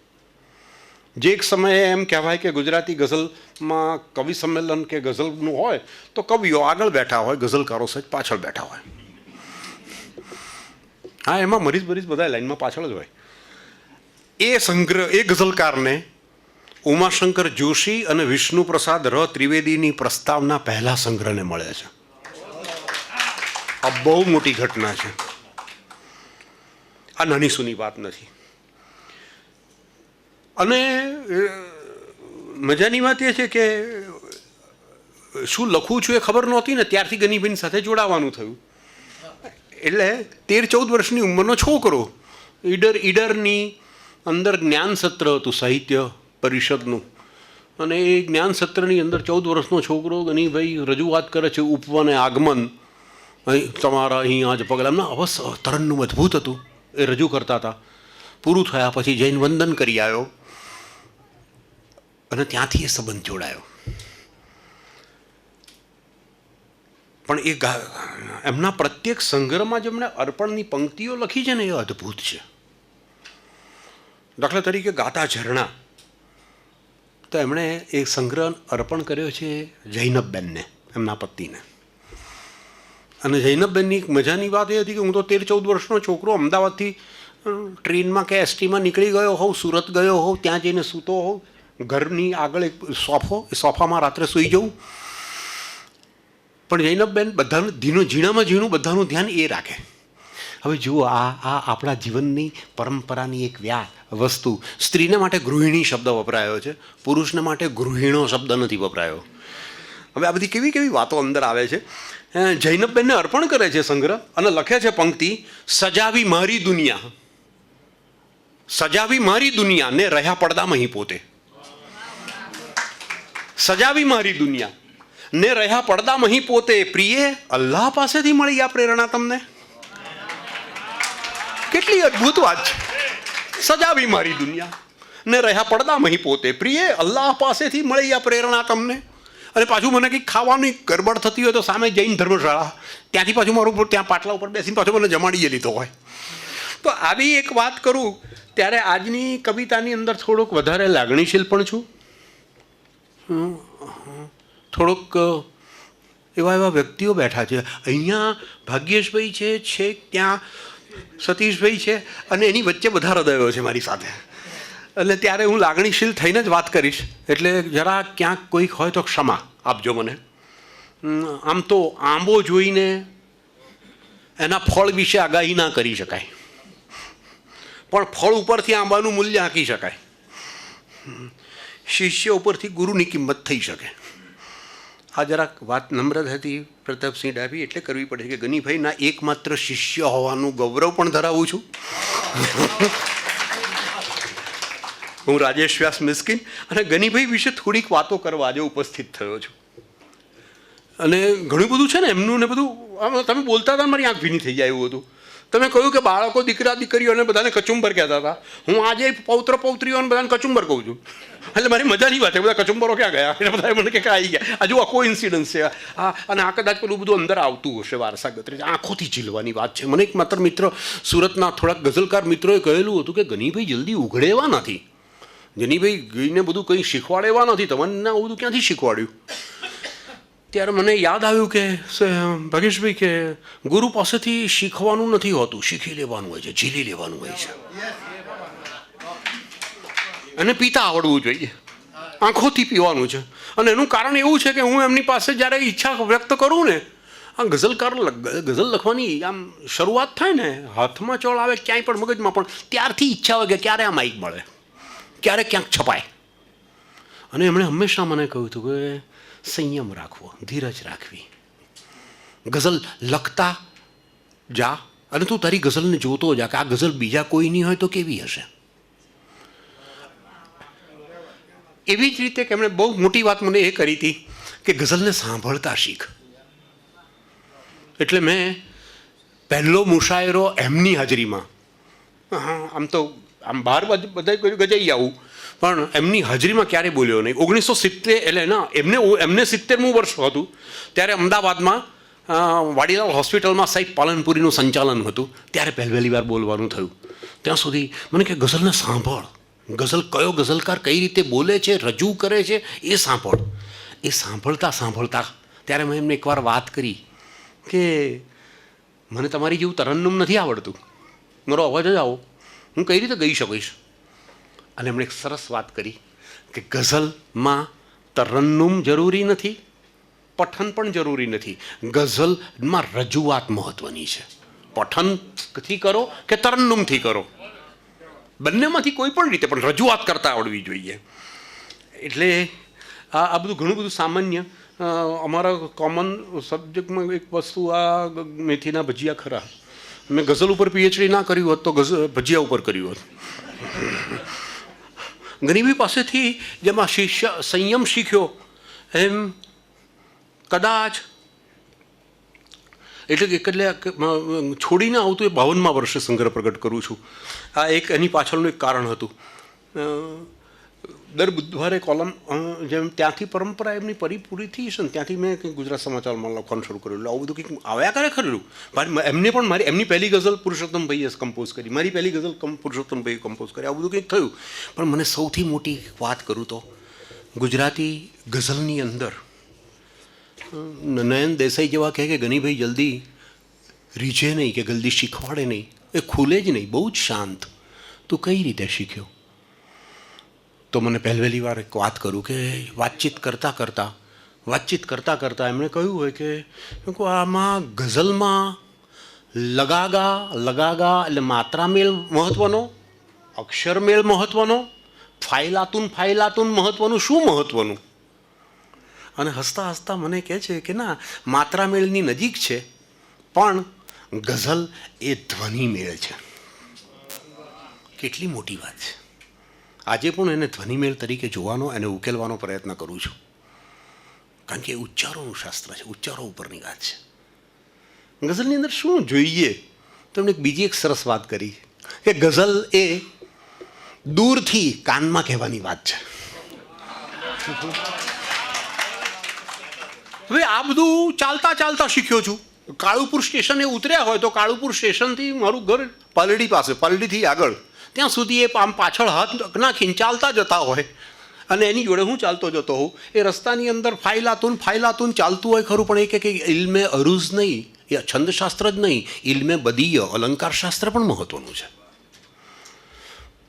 જે એક સમયે એમ કહેવાય કે ગુજરાતી ગઝલમાં કવિ સંમેલન કે ગઝલનું હોય તો કવિઓ આગળ બેઠા હોય, ગઝલકારો સહેજ પાછળ બેઠા હોય. હા, એમાં મરીઝ બધા લાઈનમાં પાછળ જ હોય. એ સંગ્રહ, એ ગઝલકારને ઉમાશંકર જોશી અને વિષ્ણુપ્રસાદ ર ત્રિવેદીની પ્રસ્તાવના પહેલા સંગ્રહને મળે છે. આ બહુ મોટી ઘટના છે. આ નાની સૂની વાત નથી. અને મજાની વાત એ છે કે શું લખું છું એ ખબર નહોતી ને ત્યારથી ગનીભાઈની સાથે જોડાવાનું થયું. એટલે 13-14 વર્ષની ઉંમરનો છોકરો ઈડરની અંદર જ્ઞાન સત્ર હતું સાહિત્ય પરિષદનું, અને એ જ્ઞાન સત્રની અંદર 14 વર્ષનો છોકરો ગનીભાઈ રજૂઆત કરે છે ઉપવન આગમન, અહીં તમારા અહીં આજ પગલાં એમના અવશ્ય તરન્નું અદ્ભુત હતું, એ રજૂ કરતા હતા. પૂરું થયા પછી જૈન વંદન કરી આવ્યો અને ત્યાંથી એ સંબંધ જોડાયો. પણ એ એમના પ્રત્યેક સંગ્રહમાં જેમણે અર્પણની પંક્તિઓ લખી છે ને એ અદ્ભુત છે. દાખલા તરીકે ગાતા ઝરણા, તો એમણે એ સંગ્રહ અર્પણ કર્યો છે જૈનબબેનને, એમના પતિને. અને જૈનબબેનની એક મજાની વાત એ હતી કે હું તો 13-14 વર્ષનો છોકરો અમદાવાદથી ટ્રેનમાં કે એસટીમાં નીકળી ગયો હોઉં, સુરત ગયો હોઉં, ત્યાં જઈને સૂતો હોઉં, ઘરની આગળ એક સોફો, એ સોફામાં રાત્રે સૂઈ જવું. પણ જૈનબબેન બધાનું ઝીણામાં ઝીણું બધાનું ધ્યાન એ રાખે. હવે જુઓ, આ આપણા જીવનની પરંપરાની એક વસ્તુ. સ્ત્રીને માટે ગૃહિણી શબ્દ વપરાયો છે, પુરુષને માટે ગૃહિણો શબ્દ નથી વપરાયો. હવે આ બધી કેવી કેવી વાતો અંદર આવે છે. જૈનબબેનને અર્પણ કરે છે સંગ્રહ અને લખે છે પંક્તિ, સજાવી મારી દુનિયા, સજાવી મારી દુનિયા ને રહ્યા પડદામાં અહીં પોતે. સજાવી મારી દુનિયા ને રહ્યા પડદામાં અહીં પોતે, પ્રિય અલ્લાહ પાસેથી મળી આ પ્રેરણા તમને. કેટલી અદ્ભુત વાત છે. સજાવી મારી દુનિયા ને રહ્યા પડદામાં અહીં પોતે, પ્રિય અલ્લાહ પાસેથી મળી આ પ્રેરણા તમને. અને પાછું મને કંઈક ખાવાની ગરબડ થતી હોય તો સામે જૈન ધર્મશાળા, ત્યાંથી પાછું મારું ત્યાં પાટલા ઉપર બેસીને પાછું મને જમાડી લીધો હોય. તો આવી એક વાત કરું ત્યારે આજની કવિતાની અંદર થોડોક વધારે લાગણીશીલ પણ છું, થોડોક એવા વ્યક્તિઓ બેઠા છે. અહીંયા ભાગ્યેશભાઈ છે, છેક ત્યાં સતીશભાઈ છે, અને એની વચ્ચે બધા હૃદયો છે મારી સાથે. એટલે ત્યારે હું લાગણીશીલ થઈને જ વાત કરીશ, એટલે જરા ક્યાંક કોઈક હોય તો ક્ષમા આપજો મને. આમ તો આંબો જોઈને એના ફળ વિશે આગાહી ના કરી શકાય, પણ ફળ ઉપરથી આંબાનું મૂલ્ય આંકી શકાય. શિષ્ય ઉપરથી ગુરુની કિંમત થઈ શકે. આ જરાક વાત નમ્ર હતી પ્રતાપસિંહ ડાભી, એટલે કરવી પડે કે ગનીભાઈના એકમાત્ર શિષ્ય હોવાનું ગૌરવ પણ ધરાવું છું. હું રાજેશ વ્યાસ મિસ્કિન, અને ગનીભાઈ વિશે થોડીક વાતો કરવા આજે ઉપસ્થિત થયો છું. અને ઘણું બધું છે ને એમનું ને બધું, તમે બોલતા હતા મારી આંખ ભીની થઈ જાય એવું હતું. તમે કહ્યું કે બાળકો દીકરા દીકરીઓને બધાને કચુંબર કહેતા હતા, હું આજે પૌત્ર પૌત્રીઓને બધાને કચુંબર કહું છું. એટલે મારી મજાની વાત છે, બધા કચુંબરો ક્યાં ગયા એટલે બધા મને કે આવી ગયા. હજુ આ કોઈ ઇન્સિડન્સ છે. અને આ કદાચ પેલું બધું અંદર આવતું હશે વારસાગત રીતે, આંખોથી ઝીલવાની વાત છે. મને એક માત્ર મિત્ર સુરતના થોડાક ગઝલકાર મિત્રોએ કહેલું હતું કે ગનીભાઈ જલ્દી ઉઘડે એવા નથી, ગનીભાઈ ગઈને બધું કંઈ શીખવાડે એવા નથી, તમને આવું બધું ક્યાંથી શીખવાડ્યું? ત્યારે મને યાદ આવ્યું કે ભાગેશભાઈ કે ગુરુ પાસેથી શીખવાનું નથી હોતું, શીખી લેવાનું હોય છે, ઝીલી લેવાનું હોય છે. અને પીતા આવડવું જોઈએ, આંખોથી પીવાનું છે. અને એનું કારણ એવું છે કે હું એમની પાસે જ્યારે ઈચ્છા વ્યક્ત કરું ને, આ ગઝલ લખવાની આમ શરૂઆત થાય ને, હાથમાં ચોળ આવે ક્યાંય પણ મગજમાં પણ, ત્યારથી ઈચ્છા હોય કે ક્યારે આ માઇક મળે, ક્યારે ક્યાંક છપાય. અને એમણે હંમેશા મને કહ્યું હતું કે સંયમ રાખવો, ધીરજ રાખવી, ગઝલ લખતા જા અને તું તારી ગઝલને જોતો જા કે આ ગઝલ બીજા કોઈની હોય તો કેવી હશે. એવી જ રીતે કે એમણે બહુ મોટી વાત મને એ કરી હતી કે ગઝલને સાંભળતા શીખ. એટલે મેં પહેલો મુશાયરો એમની હાજરીમાં, આમ તો આમ બહાર બધા ગજાઈ આવું, પણ એમની હાજરીમાં ક્યારે બોલ્યો નહીં. 1970 એટલે ના એમને 70મું વર્ષ હતું ત્યારે અમદાવાદમાં વાડીલાલ હોસ્પિટલમાં સાહેબ પાલનપુરીનું સંચાલન હતું, ત્યારે પહેલી વાર બોલવાનું થયું. ત્યાં સુધી મને કે ગઝલને સાંભળ, ગઝલ કયો ગઝલકાર કઈ રીતે બોલે છે, રજૂ કરે છે એ સાંભળ. એ સાંભળતા સાંભળતા ત્યારે મેં એમને એકવાર વાત કરી કે મને તમારી જેવું તરન્નુમ નથી આવડતું, મારો અવાજ જ આવો, હું કઈ રીતે ગઈ શકીશ. અને એમણે એક સરસ વાત કરી કે ગઝલમાં તરન્નુમ જરૂરી નથી, પઠન પણ જરૂરી નથી, ગઝલમાં રજૂઆત મહત્ત્વની છે. પઠનથી કરો કે તરન્નુમથી કરો, બંનેમાંથી કોઈ પણ રીતે પણ રજૂઆત કરતા આવડવી જોઈએ. એટલે આ બધું ઘણું બધું સામાન્ય અમારા કોમન સબ્જેક્ટમાં એક વસ્તુ આ મેથીના ભજીયા ખરા, મેં ગઝલ ઉપર પીએચડી ના કર્યું હોત તો ભજીયા ઉપર કર્યું હોત. ગનીભાઈ પાસેથી જેમાં સંયમ શીખ્યો એમ કદાચ એટલે છોડીને આવતું એ 52મા વર્ષે સંગ્રહ પ્રગટ કરું છું. આ એક એની પાછળનું એક કારણ હતું. દર બુધવારે કોલમ જેમ ત્યાંથી પરંપરા એમની પૂરી થઈ છે ને ત્યાંથી મેં કંઈક ગુજરાત સમાચારમાં લખવાનું શરૂ કર્યું. એટલે આવું બધું કંઈક આવ્યા કરે ખરું. એમને પણ એમની પહેલી ગઝલ પુરુષોત્તમભાઈએ કમ્પોઝ કરી, મારી પહેલી ગઝલ પુરુષોત્તમભાઈએ કમ્પોઝ કરી. આવું બધું કંઈક થયું. પણ મને સૌથી મોટી વાત કરું તો ગુજરાતી ગઝલની અંદર નયન દેસાઈ જેવા કહે કે ગનીભાઈ જલ્દી રીઝે નહીં કે જલ્દી શીખવાડે નહીં, એ ખુલે જ નહીં, બહુ જ શાંત. તું કઈ રીતે શીખ્યો? તો મને પહેલી વાર એક વાત કરું કે વાતચીત કરતાં કરતાં એમણે કહ્યું હોય કે આમાં ગઝલમાં લગાગા એટલે માત્રા મેળ મહત્ત્વનો, અક્ષર મેળ મહત્ત્વનો, ફાઇલાતુન મહત્ત્વનું, શું મહત્ત્વનું? અને હસતા હસતા મને કહે છે કે ના, માત્રા મેળની નજીક છે પણ ગઝલ એ ધ્વનિ મેળ છે. કેટલી મોટી વાત છે. આજે પણ એને ધ્વનિમેળ તરીકે જોવાનો અને ઉકેલવાનો પ્રયત્ન કરું છું, કારણ કે એ ઉચ્ચારોનું શાસ્ત્ર છે, ઉચ્ચારો ઉપરની વાત છે. ગઝલની અંદર શું જોઈએ? તમને બીજી એક સરસ વાત કરી કે ગઝલ એ દૂરથી કાનમાં કહેવાની વાત છે. હવે આ બધું ચાલતા શીખ્યો છું. કાળુપુર સ્ટેશને ઉતર્યા હોય તો કાળુપુર સ્ટેશનથી મારું ઘર પાલડી પાસે, પાલડીથી આગળ ત્યાં સુધી એ આમ પાછળ હાથ નાખીને ચાલતા જતા હોય અને એની જોડે હું ચાલતો જતો હોઉં. એ રસ્તાની અંદર ફાઇલાતુન ચાલતું હોય ખરું, પણ એ કે ઇલ્મે અરૂઝ નહીં, એ છંદશાસ્ત્ર જ નહીં, ઇલ્મે બદીય અલંકાર શાસ્ત્ર પણ મહત્ત્વનું છે.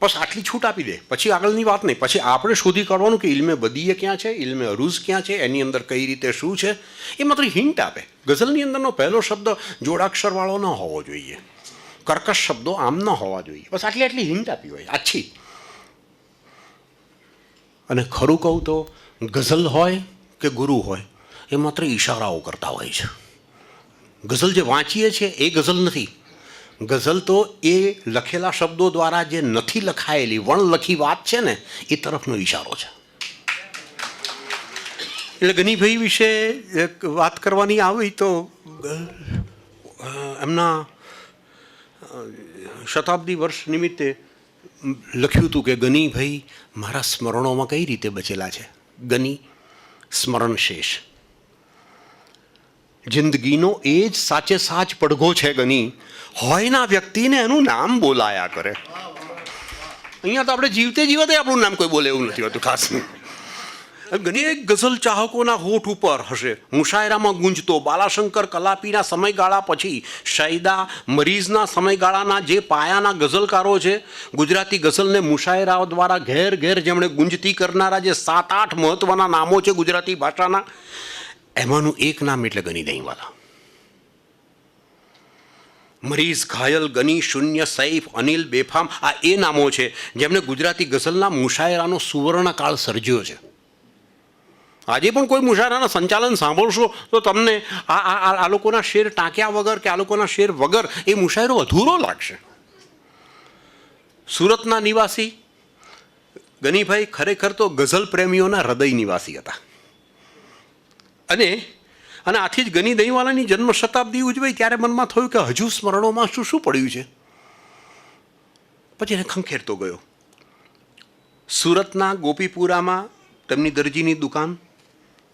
બસ આટલી છૂટ આપી દે, પછી આગળની વાત નહીં. પછી આપણે શોધી કાઢવાનું કે ઇલ્મે બદીય ક્યાં છે, ઇલ્મે અરૂઝ ક્યાં છે, એની અંદર કઈ રીતે શું છે. એ માત્ર હિન્ટ આપે. ગઝલની અંદરનો પહેલો શબ્દ જોડાક્ષરવાળો ન હોવો જોઈએ, કર્કશ શબ્દો આમ ન હોવા જોઈએ. બસ આટલી હિન્ટ આપી હોય આછી. અને ખરું કહું તો ગઝલ હોય કે ગુરુ હોય એ માત્ર ઈશારાઓ કરતા હોય છે. ગઝલ જે વાંચીએ છીએ એ ગઝલ નથી. ગઝલ તો એ લખેલા શબ્દો દ્વારા જે નથી લખાયેલી વણલખી વાત છે ને એ તરફનો ઈશારો છે. એટલે ગનીભાઈ વિશે વાત કરવાની આવી તો એમના શતાબ્દી વર્ષ નિમિત્તે લખ્યું હતું કે ગનીભાઈ મારા સ્મરણોમાં કઈ રીતે બચેલા છે. ગની સ્મરણ શેષ, જિંદગીનો એ જ સાચે સાચ પડઘો છે. ગની હોય ના વ્યક્તિને એનું નામ બોલાયા કરે. અહીંયા તો આપણે જીવતે આપણું નામ કોઈ બોલે એવું નથી હોતું ખાસ. ઘણી એક ગઝલ ચાહકોના હોઠ ઉપર હશે. મુશાયરામાં ગુંજતો બાલાશંકર કલાપીના સમયગાળા પછી શાયદા મરીઝના સમયગાળાના જે પાયાના ગઝલકારો છે, ગુજરાતી ગઝલને મુશાયરાઓ દ્વારા ઘેર ઘેર જેમણે ગુંજતી કરનારા જે 7-8 મહત્ત્વના નામો છે ગુજરાતી ભાષાના, એમાંનું એક નામ એટલે ગની દહીંવાલા. મરીઝ, ઘાયલ, ગની, શૂન્ય, સૈફ, અનિલ, બેફામ આ એ નામો છે જેમણે ગુજરાતી ગઝલના મુશાયરાનો સુવર્ણકાળ સર્જ્યો છે. આજે પણ કોઈ મુશાયરાના સંચાલન સાંભળશો તો તમને આ લોકોના શેર ટાંક્યા વગર કે આ લોકોના શેર વગર એ મુશાયરો અધૂરો લાગશે. સુરતના નિવાસી ગનીભાઈ ખરેખર તો ગઝલ પ્રેમીઓના હૃદય નિવાસી હતા. અને આથી જ ગની દહીંવાલાની જન્મ શતાબ્દી ઉજવાઈ ત્યારે મનમાં થયું કે હજુ સ્મરણોમાં શું પડ્યું છે. પછી એને ખંખેરતો ગયો. સુરતના ગોપીપુરામાં તેમની દરજીની દુકાન,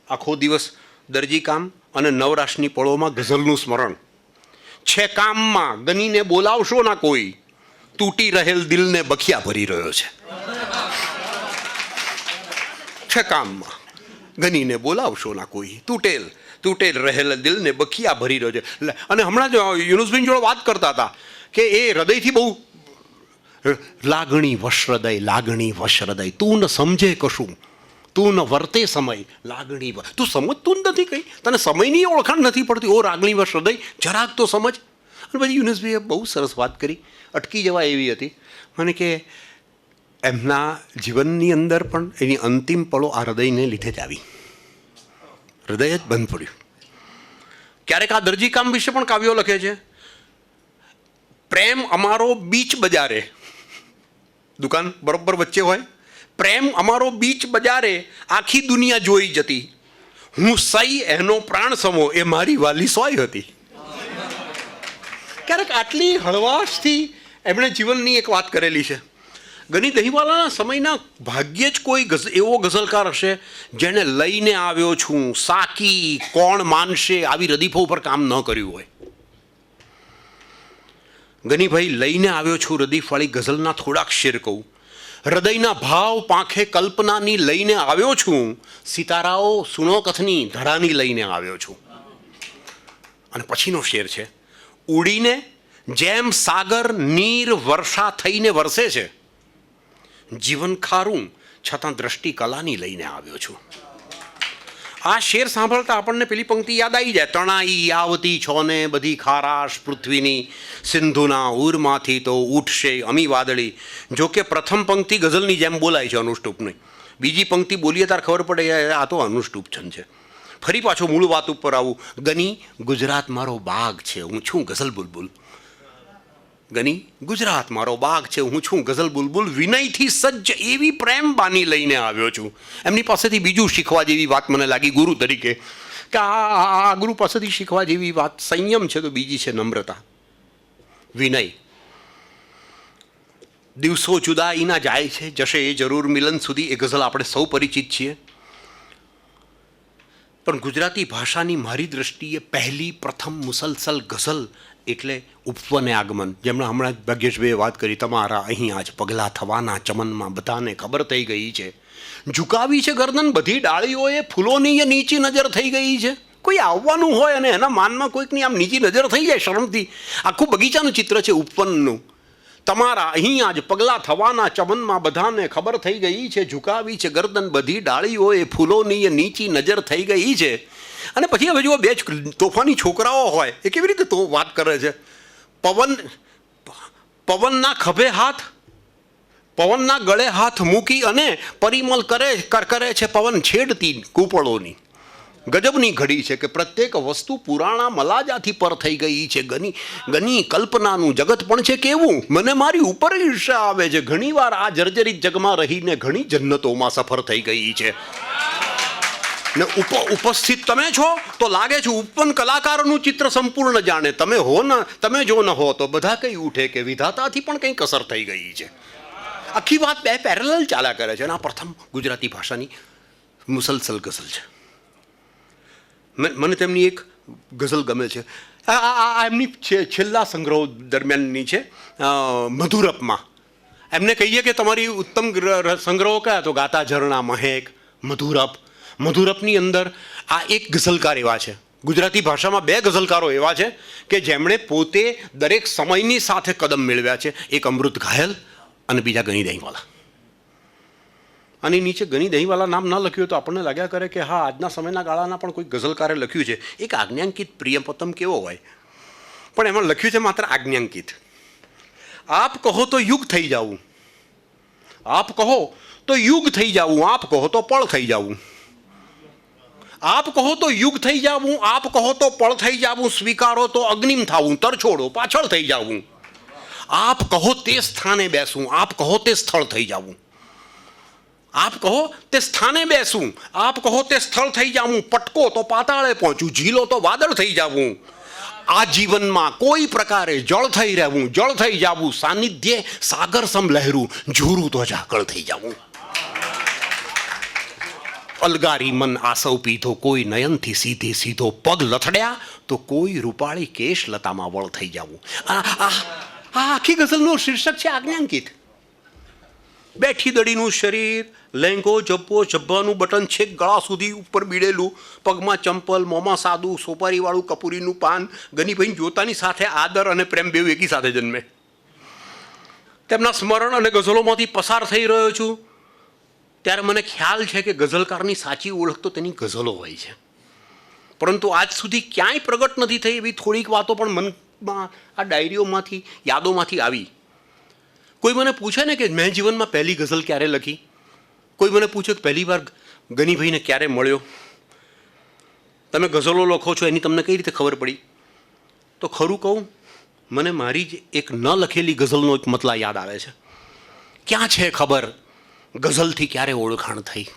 આખો દિવસ દરજીકામ અને નવરાશની પળોમાં ગઝલનું સ્મરણ. છે કામમાં ગનીને બોલાવશો ના કોઈ, તૂટી રહેલ દિલને બખિયા ભરી રહ્યો છે. છે કામમાં ગનીને બોલાવશો ના કોઈ, તૂટેલ રહેલ દિલને બખિયા ભરી રહ્યો છે. અને હમણાં જ યુનુસભાઈ જોડે વાત કરતા હતા કે એ હૃદયથી બહુ લાગણી વશ હૃદય, તું ન સમજે કશું, તું ન વર્તે સમય, લાગણી તું સમજતું જ નથી કંઈ, તને સમયની ઓળખાણ નથી પડતી. ઓ લાગણી વશ હૃદય, જરાક તો સમજ. અને પછી યુનુસભાઈએ બહુ સરસ વાત કરી, અટકી જવા એવી હતી. મને કે એમના જીવનની અંદર પણ એની અંતિમ પળો આ હૃદયને લીધે જ આવી. હૃદય જ બંધ પડ્યું. ક્યારેક આ દરજીકામ વિશે પણ કાવ્યો લખે છે. પ્રેમ અમારો બીચ બજારે, દુકાન બરોબર વચ્ચે હોય, પ્રેમ અમારો બીચ બજારે, આખી દુનિયા જોઈ જતી, હું સઈ એનો પ્રાણ સમો, એ મારી વાલી સોય હતી. ક્યારેક આટલી હળવાશથી એમણે જીવનની એક વાત કરેલી છે. ગની દહીંવાલાના સમયના ભાગ્યે જ કોઈ એવો ગઝલકાર હશે જેણે લઈને આવ્યો છું, સાકી, કોણ માનશે આવી રદીફો ઉપર કામ ન કર્યું હોય. ગનીભાઈ લઈને આવ્યો છું રદીફવાળી ગઝલના થોડાક શેર કહું. હૃદયના ભાવ પાંખે કલ્પનાની લઈને આવ્યો છું, સિતારાઓ સુનો કથની ધડાની લઈને આવ્યો છું. અને પછીનો શેર છે, ઉડીને જેમ સાગર નીર વર્ષા થઈને વરસે છે, જીવન ખારું છતાં દ્રષ્ટિ કલાની લઈને આવ્યો છું. આ શેર સાંભળતા આપણને પેલી પંક્તિ યાદ આવી જાય, તણાઈ આવતી છોને બધી ખારાશ પૃથ્વીની, સિંધુના ઉરમાંથી તો ઉઠશે અમી વાદળી. જો કે પ્રથમ પંક્તિ ગઝલની જેમ બોલાય છે અનુષ્ટુપની, બીજી પંક્તિ બોલીએ ત્યારે ખબર પડે આ તો અનુષ્ટુપ છંદ છે. ફરી પાછો મૂળ વાત ઉપર આવું, ગની ગુજરાત મારો બાગ છે, હું છું ગઝલ બુલબુલ. ગની ગુજરાત મારો બાગ છે, હું છું ગઝલ બુલબુલ, વિનયથી સજ્જ એવી પ્રેમ બાની લઈને આવ્યો છું. એમની પાસેથી બીજું શીખવા જેવી વાત મને લાગી ગુરુ તરીકે, કે આ ગુરુ પાસેથી શીખવા જેવી વાત સંયમ છે, તો બીજી છે નમ્રતા, વિનય. દિવસો જુદાઈના જાય છે, જશે એ જરૂર મિલન સુધી, એ ગઝલ આપણે સૌ પરિચિત છીએ. પણ ગુજરાતી ભાષાની મારી દ્રષ્ટિએ પહેલી પ્રથમ મુસલસલ ગઝલ એટલે ઉપવને આગમન, જેમણે હમણાં જ ભાગ્યેશભાઈએ વાત કરી, તમારા અહીં આજ પગલાં થવાના ચમનમાં બધાને ખબર થઈ ગઈ છે, ઝુકાવી છે ગરદન બધી ડાળીઓએ, ફૂલોની એ નીચી નજર થઈ ગઈ છે. કોઈ આવવાનું હોય અને એના માનમાં કોઈકની આમ નીચી નજર થઈ જાય શરમથી, આખું બગીચાનું ચિત્ર છે ઉપવનનું. તમારા અહીં આજ પગલાં થવાના ચમનમાં બધાને ખબર થઈ ગઈ છે, ઝુકાવી છે ગરદન બધી ડાળીઓએ, ફૂલોની એ નીચી નજર થઈ ગઈ છે. અને પછી હવે જુઓ, બે તોફાની છોકરાઓ હોય એ કેવી રીતે તો વાત કરે છે, પવનના ખભે હાથ, પવનના ગળે હાથ મૂકી અને પરિમલ કરે છે પવન છેડતી કૂપળોની. ગજબની ઘડી છે કે પ્રત્યેક વસ્તુ પુરાણા મલાજાથી પર થઈ ગઈ છે. ગની કલ્પનાનું જગત પણ છે કેવું, મને મારી ઉપર ઈર્ષા આવે છે, ઘણીવાર આ જર્જરિત જગમાં રહીને ઘણી જન્નતોમાં સફર થઈ ગઈ છે. ને ઉપસ્થિત તમે છો તો લાગે છે ઉપવન કલાકારોનું ચિત્ર સંપૂર્ણ જાણે, તમે જો ન હો તો બધા કંઈ ઉઠે કે વિધાતાથી પણ કંઈ કસર થઈ ગઈ છે. આખી વાત બે પેરેલલ ચાલ્યા કરે છે. અને આ પ્રથમ ગુજરાતી ભાષાની મુસલસલ ગઝલ છે. મને તેમની એક ગઝલ ગમે છે, આ એમની છેલ્લા સંગ્રહો દરમિયાનની છે, મધુરપમાં. એમને કહીએ કે તમારી ઉત્તમ સંગ્રહો કયા, તો ગાતા ઝરણા, મહેક, મધુરપની અંદર આ એક ગઝલકાર એવા છે. ગુજરાતી ભાષામાં બે ગઝલકારો એવા છે કે જેમણે પોતે દરેક સમયની સાથે કદમ મેળવ્યા છે, એક અમૃત ઘાયલ અને બીજા ગની દહીંવાલા. અને નીચે ગની દહીંવાલા નામ ન લખ્યું તો આપણને લાગ્યા કરે કે હા, આજના સમયના ગાળાના પણ કોઈ ગઝલકારે લખ્યું છે. એક આજ્ઞાંકિત પ્રિયપતમ કેવો હોય, પણ એમાં લખ્યું છે માત્ર આજ્ઞાંકિત. આપ કહો તો યુગ થઈ જાવું, આપ કહો તો યુગ થઈ જાવું, આપ કહો તો પળ થઈ જાવું, આપ કહો તો યુગ થઈ જાવું, આપ કહો તો પળ થઈ જાવું, સ્વીકારો તો અગ્નિમ થાવું, તરછોડો પાછળ થઈ જાવું, આપ કહો તે સ્થાને બેસું, આપ કહો તે સ્થળ થઈ જાવું, આપ કહો તે સ્થાને બેસું, આપ કહો તે સ્થળ થઈ જાવું, પટકો તો પાતાળે પહોંચું, ઝીલો તો વાદળ થઈ જાવું, આ જીવનમાં કોઈ પ્રકારે જળ થઈ રહેવું, જળ થઈ જાવું, સાનિધ્ય સાગર સમ લહેરું, ઝૂરું તો ઝાકળ થઈ જાવું, અલગારી મન આસવ પીધો, કોઈ નયનથી સીધે સીધો પગ લથડ્યા તો કોઈ રૂપાળી કેશ લતામાં વળ થઈ જાવું. આ આખી ગઝલનું શીર્ષક છે આજ્ઞાંકિત. બેઠી દડીનું શરીર, લહેંગો જબ્બો, જબ્બાનું બટન છેક ગળા સુધી ઉપર બીડેલું, પગમાં ચંપલ, મોંમાં સાદું સોપારીવાળું કપૂરીનું પાન. ગનીભાઈ જોતાની સાથે આદર અને પ્રેમ બેવ એકી સાથે જન્મે. તેમના સ્મરણ અને ગઝલોમાંથી પસાર થઈ રહ્યો છું ત્યારે મને ખ્યાલ છે કે ગઝલકારની સાચી ઓળખ તો તેની ગઝલો હોય છે, પરંતુ આજ સુધી ક્યાંય પ્રગટ નથી થઈ એવી થોડીક વાતો પણ મનમાં આ ડાયરીઓમાંથી, યાદોમાંથી આવી. કોઈ મને પૂછે ને કે મેં જીવનમાં પહેલી ગઝલ ક્યારે લખી, કોઈ મને પૂછે કે પહેલી વાર ગનીભાઈને ક્યારે મળ્યો, તમે ગઝલો લખો છો એની તમને કઈ રીતે ખબર પડી, તો ખરું કહું મને મારી જ એક ન લખેલી ગઝલનો એક મતલા યાદ આવે છે. ક્યાં છે ખબર ગઝલથી ક્યારે ઓળખાણ થઈ,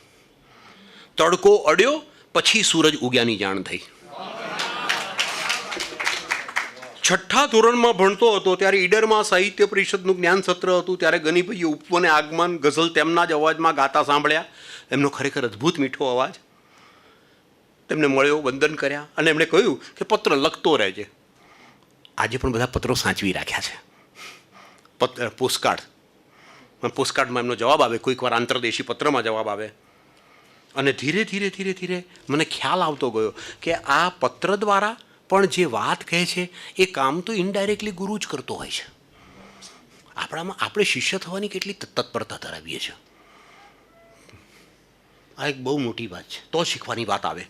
તડકો અડ્યો પછી સૂરજ ઉગ્યાની જાણ થઈ. છઠ્ઠા ધોરણમાં ભણતો હતો ત્યારે ઈડરમાં સાહિત્ય પરિષદનું જ્ઞાન સત્ર હતું. ત્યારે ગનીભાઈએ ઉપવને આગમન ગઝલ તેમના જ અવાજમાં ગાતા સાંભળ્યા. એમનો ખરેખર અદ્ભુત મીઠો અવાજ. તેમને મળ્યો, વંદન કર્યા અને એમણે કહ્યું કે પત્ર લખતો રહેજે. આજે પણ બધા પત્રો સાચવી રાખ્યા છે. પોસ્ટકાર્ડમાં એમનો જવાબ આવે, કોઈક વાર આંતરદેશી પત્રમાં જવાબ આવે. અને ધીરે ધીરે ધીરે ધીરે મને ખ્યાલ આવતો ગયો કે આ પત્ર દ્વારા પણ જે વાત કહે છે એ કામ તો ઇનડાયરેક્ટલી ગુરુ જ કરતો હોય છે. આપણે શિષ્ય થવાની કેટલી તત્પરતા ધરાવીએ છીએ. આ એક બહુ મોટી વાત છે. તો શીખવાની વાત આવે.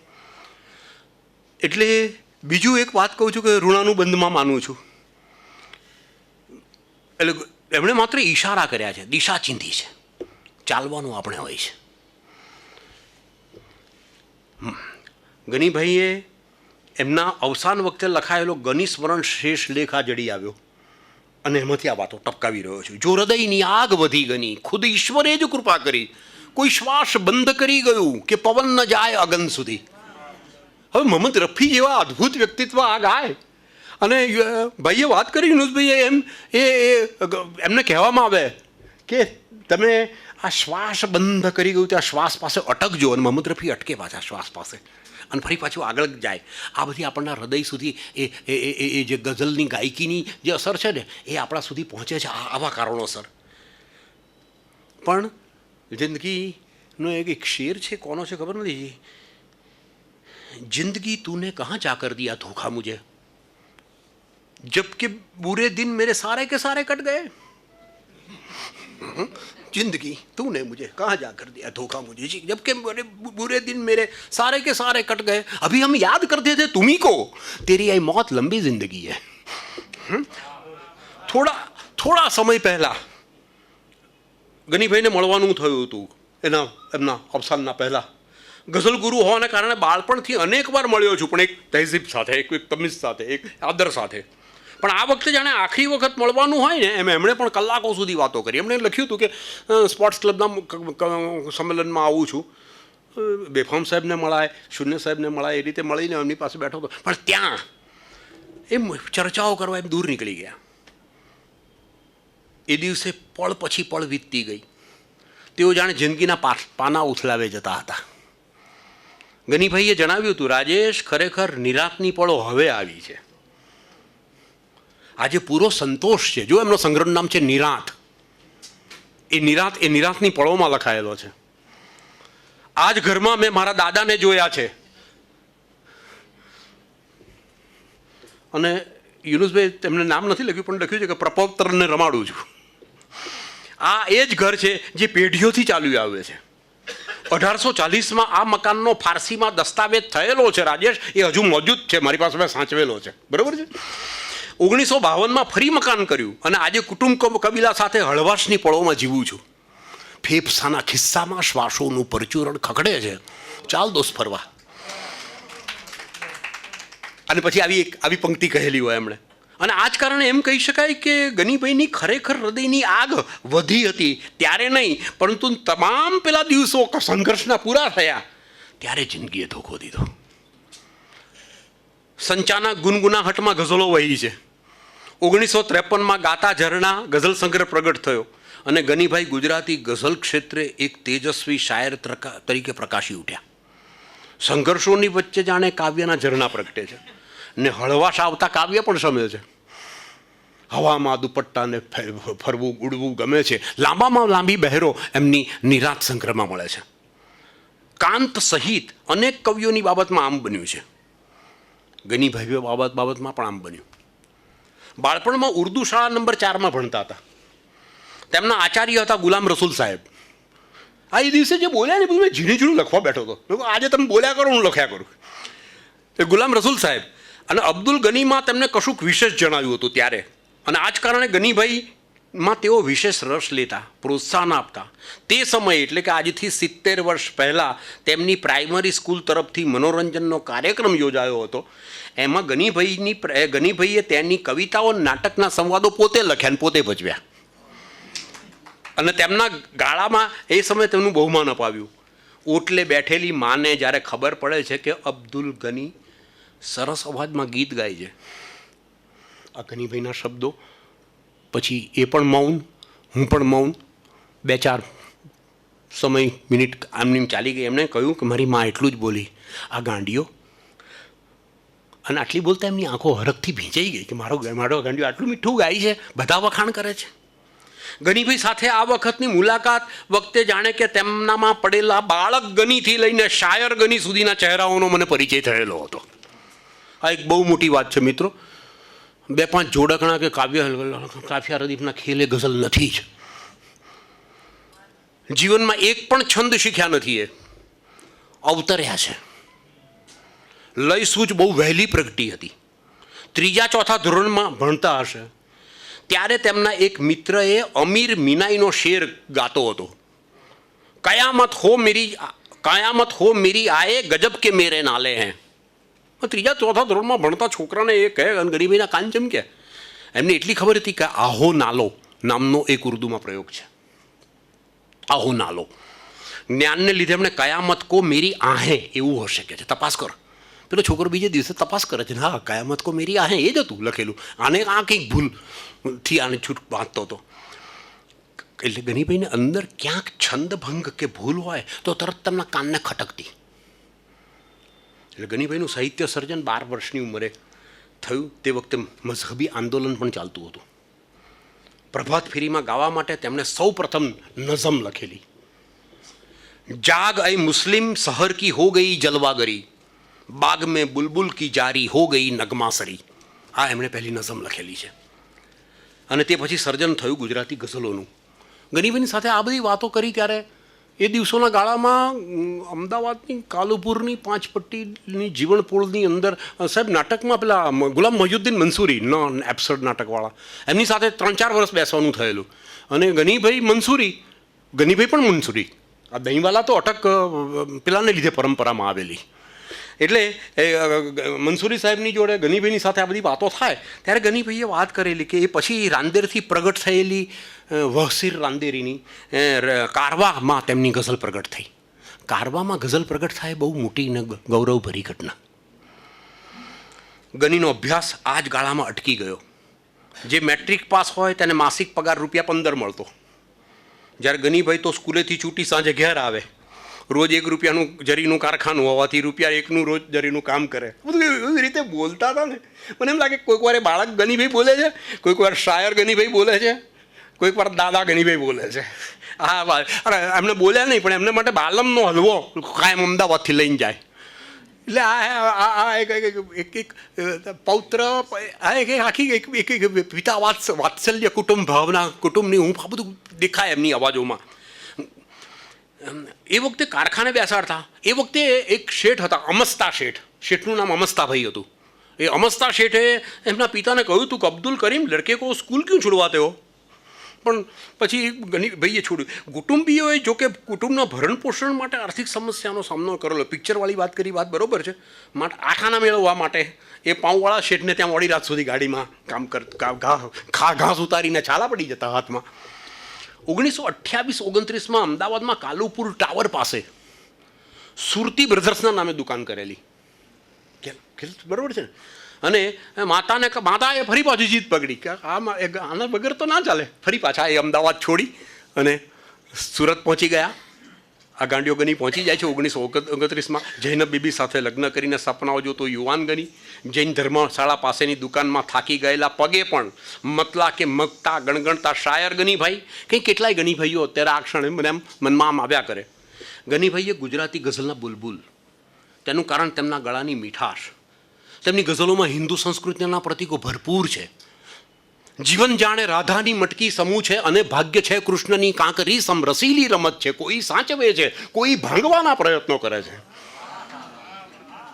એટલે બીજું એક વાત કહું છું કે ઋણાનુબંધમાં માનું છું. એટલે એમણે માત્ર ઈશારા કર્યા છે, દિશા ચીંધી છે. ચાલવાનું આપણે હોય છે. ગનીભાઈએ એમના અવસાન વખતે લખાયેલો ગની સ્મરણ શેષ લેખ આ જડી આવ્યો અને એમાંથી આ વાતો ટપકાવી રહ્યો છું. જો હૃદયની આગ વધી ગની, ખુદ ઈશ્વરે જ કૃપા કરી, કોઈ શ્વાસ બંધ કરી ગયું કે પવન ન જાય અગન સુધી. હવે મોહમ્મદ રફી જેવા અદ્ભુત વ્યક્તિત્વ આ ગાય અને ભાઈએ વાત કરી, યુનુસભાઈએ એમને કહેવામાં આવે કે તમે આ શ્વાસ બંધ કરી ગયું ત્યાં શ્વાસ પાસે અટકજો, અને મોહમ્મદ રફી અટકે પાછા શ્વાસ પાસે અને ફરી પાછું આગળ જાય. આ બધી આપણના હૃદય સુધી એ જે ગઝલની ગાયકીની જે અસર છે ને એ આપણા સુધી પહોંચે છે આવા કારણોસર. પણ જિંદગીનો એક શેર છે, કોનો છે ખબર નથી. जिंदगी तूने कहाँ जाकर दिया धोखा मुझे, जबकि बुरे दिन मेरे सारे के सारे कट गए. जिंदगी तूने मुझे कहाँ जाकर दिया धोखा मुझे, जबकि बुरे दिन मेरे सारे के सारे कट गए. अभी हम याद करते थे तुम्ही को, तेरी ये मौत लंबी जिंदगी है. થોડા સમય પહેલા ગનીભાઈને મળવાનું થયું હતું એમના અવસાનના પહેલા. ગઝલ ગુરુ હોવાના કારણે બાળપણથી અનેક વાર મળ્યો છું, પણ એક તહેઝીબ સાથે, એક તમીઝ સાથે, એક આદર સાથે. પણ આ વખતે જાણે આખરી વખત મળવાનું હોય ને એમ એમણે પણ કલાકો સુધી વાતો કરી. એમણે લખ્યું હતું કે સ્પોર્ટ્સ ક્લબના સંમેલનમાં આવું છું, બેફામ સાહેબને મળાય, શૂન્ય સાહેબને મળાય, એ રીતે મળીને એમની પાસે બેઠો હતો. પણ ત્યાં એમ ચર્ચાઓ કરવા એમ દૂર નીકળી ગયા. એ દિવસે પળ પછી પળ વીતતી ગઈ. તેઓ જાણે જિંદગીના પાના ઉથલાવે જતા હતા. ગનીભાઈએ જણાવ્યું હતું, રાજેશ, ખરેખર નિરાંતની પળો હવે આવી છે. આજે પૂરો સંતોષ છે. જો એમનો સંગ્રહનું નામ છે નિરાંત. એ નિરાંતની પળોમાં લખાયેલો છે. આજ ઘરમાં મેં મારા દાદાને જોયા છે. અને યુનુસભાઈ તેમને નામ નથી લખ્યું, પણ લખ્યું છે કે પ્રપોત્તરને રમાડું છું. આ એ જ ઘર છે જે પેઢીઓથી ચાલ્યું આવે છે. 1840માં આ મકાનનો ફારસીમાં દસ્તાવેજ થયેલો છે રાજેશ, એ હજુ મોજૂદ છે, મારી પાસે મેં સાચવેલો છે. બરાબર છે. 1952માં ફરી મકાન કર્યું અને આજે કુટુંબ કબીલા સાથે હળવાશની પળોમાં જીવું છું. ફેફસાના ખિસ્સામાં શ્વાસોનું પરચુરણ ખખડે છે. ચાલ દોસ્ત ફરવા. અને પછી આવી પંક્તિ કહેલી હોય એમણે. અને આ જ કારણે એમ કહી શકાય કે ગનીભાઈની ખરેખર હૃદયની આગ વધી હતી ત્યારે નહીં, પરંતુ તમામ પેલા દિવસો સંઘર્ષના પૂરા થયા ત્યારે જિંદગીએ ધોખો દીધો. સંચાના ગુનગુનાહટમાં ગઝલો વહી છે. 1953માં ગાતા ઝરણા ગઝલ સંગ્રહ પ્રગટ થયો અને ગનીભાઈ ગુજરાતી ગઝલ ક્ષેત્રે એક તેજસ્વી શાયર તરીકે પ્રકાશી ઉઠ્યા. સંઘર્ષોની વચ્ચે જાણે કાવ્યના ઝરણા પ્રગટે છે ને હળવાશ આવતા કાવ્ય પણ સમે છે. હવામાં દુપટ્ટાને ફરવું ઉડવું ગમે છે. લાંબામાં લાંબી બહેરો એમની નિરાંત સંગ્રહમાં મળે છે. કાંત સહિત અનેક કવિઓની બાબતમાં આમ બન્યું છે. ગનીભાઈઓ બાબતમાં પણ આમ બન્યું. બાળપણમાં ઉર્દુ શાળા નંબર 4માં ભણતા હતા. તેમના આચાર્ય હતા ગુલામ રસૂલ સાહેબ. આ એ દિવસે જે બોલ્યા ને બધું મેં ઝીણી ઝીણું લખવા બેઠો હતો. આજે તમે બોલ્યા કરો, હું લખ્યા કરું. એ ગુલામ રસૂલ સાહેબ અને અબ્દુલ ગનીમાં તેમને કશુંક વિશેષ જણાવ્યું હતું ત્યારે. અને આ જ કારણે ગનીભાઈ માં તેઓ વિશેષ રસ લેતા, પ્રોત્સાહન આપતા. તે સમયે એટલે કે આજથી 70 વર્ષ પહેલાં તેમની પ્રાઇમરી સ્કૂલ તરફથી મનોરંજનનો કાર્યક્રમ યોજાયો હતો. એમાં ગનીભાઈએ તેની કવિતાઓ, નાટકના સંવાદો પોતે લખ્યા અને પોતે ભજવ્યા. અને તેમના ગાળામાં એ સમયે તેમનું બહુમાન અપાવ્યું. ઓટલે બેઠેલી માને જ્યારે ખબર પડે છે કે અબ્દુલ ગની સરસ અવાજમાં ગીત ગાય છે, આ ગનીભાઈના શબ્દો, પછી એ પણ મૌન, હું પણ મૌન. 2-4 મિનિટ આમની ચાલી ગઈ. એમણે કહ્યું કે મારી મા એટલું જ બોલી, આ ગાંડીઓ. અને આટલી બોલતા એમની આંખો હરખથી ભીંજાઈ ગઈ કે મારો ગાંડીઓ આટલું મીઠું ગાય છે, બધા વખાણ કરે છે. ગનીભાઈ સાથે આ વખતની મુલાકાત વખતે જાણે કે તેમનામાં પડેલા બાળક ગનીથી લઈને શાયર ગની સુધીના ચહેરાઓનો મને પરિચય થયેલો હતો. આ એક બહુ મોટી વાત છે મિત્રો. 2-5 જોડકણા કે કાફિયા રદીફના ખેલે ગઝલ નથી જ. જીવનમાં એક પણ છંદ શીખ્યા નથી, એ અવતર્યા છે. લય સૂઝ બહુ વહેલી પ્રગટી હતી. 3-4 ધોરણમાં ભણતા હશે ત્યારે તેમના એક મિત્રએ અમીર મીનાઈનો શેર ગાતો હતો. કયામત હો મેરી આયે ગજબ કે મેરે નાલે હૈ. 3-4 ધોરણમાં ભણતા છોકરાને એ કહે અને ગરીબીના કાન ચમકે. એમને એટલી ખબર હતી કે આહો નાલો નામનો એક ઉર્દુમાં પ્રયોગ છે. આહો નાલો જ્ઞાનને લીધે એમણે કયામત કો મેરી આહે એવું હશે કે છે. તપાસ કરો. પેલો છોકરો બીજે દિવસે તપાસ કરે છે, હા કયામત કો મેરી આહે એ જ હતું લખેલું. આને આ કંઈક ભૂલથી આને છૂટ વાંચતો હતો. એટલે ગનીભાઈને અંદર ક્યાંક છંદભંગ કે ભૂલ હોય તો તરત તેમના કાનને ખટકતી. એટલે ગનીભાઈનું સાહિત્ય સર્જન 12 વર્ષની ઉંમરે થયું. તે વખતે મઝહબી આંદોલન પણ ચાલતું હતું. પ્રભાત ફેરીમાં ગાવા માટે તેમણે સૌ પ્રથમ નઝમ લખેલી. જાગ એ મુસ્લિમ શહર કી હો ગઈ જલવાગરી, બાગ મેં બુલબુલ કી જારી હો ગઈ નગમાસરી. આ એમણે પહેલી નઝમ લખેલી છે. અને તે પછી સર્જન થયું ગુજરાતી ગઝલોનું. ગનીભાઈની સાથે આ બધી વાતો કરી ત્યારે એ દિવસોના ગાળામાં અમદાવાદની કાલુપુરની 5 પટ્ટીની જીવણપોળની અંદર સાહેબ નાટકમાં પેલા ગુલામ મોહ્યુદ્દીન મંસૂરી નોન એબ્સર્ડ નાટકવાળા, એમની સાથે 3-4 વર્ષ બેસવાનું થયેલું. અને ગનીભાઈ પણ મંસૂરી. આ દહીંવાલા તો અટક પેલાને લીધે પરંપરામાં આવેલી. એટલે મંસૂરી સાહેબની જોડે ગનીભાઈની સાથે આ બધી વાતો થાય ત્યારે ગનીભાઈએ વાત કરેલી કે એ પછી રાંદેરથી પ્રગટ થયેલી વહસીર રાંદેરીની કારવામાં તેમની ગઝલ પ્રગટ થઈ. કારવામાં ગઝલ પ્રગટ થાય બહુ મોટી ને ગૌરવભરી ઘટના. ગનીનો અભ્યાસ આ જ ગાળામાં અટકી ગયો. જે મેટ્રિક પાસ હોય તેને માસિક પગાર ₹15 મળતો. જ્યારે ગનીભાઈ તો સ્કૂલેથી છૂટી સાંજે ઘેર આવે. રોજ ₹1 જરીનું કારખાનું હોવાથી ₹1 રોજ જરીનું કામ કરે. બધું એવી રીતે બોલતા હતા ને મને એમ લાગે કોઈક વાર બાળક ગનીભાઈ બોલે છે, કોઈક વાર શાયર ગનીભાઈ બોલે છે, કોઈક વાર દાદા ગનીભાઈ બોલે છે. હા, અરે એમને બોલ્યા નહીં પણ એમને માટે બાલમનો હલવો કાયમ અમદાવાદથી લઈને જાય. એટલે આ એક પૌત્ર આખી એક પિતા વાત્સલ્ય કુટુંબ ભાવના કુટુંબની હું આ બધું દેખાય એમની અવાજોમાં. એ વખતે કારખાને બેસાડતા. એ વખતે એક શેઠ હતા, અમસ્તા શેઠ. શેઠનું નામ અમસ્તાભાઈ હતું. એ અમસ્તા શેઠે એમના પિતાને કહ્યું હતું કે અબ્દુલ કરીમ લડકે કો સ્કૂલ ક્યું છોડવાતે હો. પણ પછી ગનીભાઈએ છોડ્યું. કુટુંબીઓએ જોકે કુટુંબના ભરણ પોષણ માટે આર્થિક સમસ્યાનો સામનો કરેલો. પિક્ચરવાળી વાત કરી, વાત બરોબર છે. માટે 8 આના મેળવવા માટે એ પાઉંવાળા શેઠને ત્યાં મોડી રાત સુધી ગાડીમાં કામ ઘાસ ઉતારીને છાલા પડી જતા હાથમાં. 1928-29 અમદાવાદમાં કાલુપુર ટાવર પાસે સુરતી બ્રધર્સના નામે દુકાન કરેલી. બરોબર છે ને. અને માતાએ ફરી પાછી જીત પકડી કે આના વગર તો ના ચાલે. ફરી પાછા એ અમદાવાદ છોડી અને સુરત પહોંચી ગયા. આ ગાંડીઓ ગની પહોંચી જાય છે 1929. જૈનબ બીબી સાથે લગ્ન કરીને સપનાઓ જોતો યુવાન ગની જૈન ધર્મશાળા પાસેની દુકાનમાં થાકી ગયેલા પગે પણ મતલા કે મગતા ગણગણતા શાયર ગનીભાઈ. કંઈ કેટલાય ગનીભાઈઓ અત્યારે આ ક્ષણે મને એમ મનમાં આમ આવ્યા કરે. ગનીભાઈએ ગુજરાતી ગઝલના બુલબુલ. તેનું કારણ તેમના ગળાની મીઠાશ. તેમની ગઝલોમાં હિન્દુ સંસ્કૃતિના પ્રતીકો ભરપૂર છે. જીવન જાણે રાધાની મટકી સમૂહ છે અને ભાગ્ય છે કૃષ્ણની કાંકરી સમ રસીલી રમત છે. કોઈ સાચવે છે, કોઈ ભાંગવાના પ્રયત્નો કરે છે.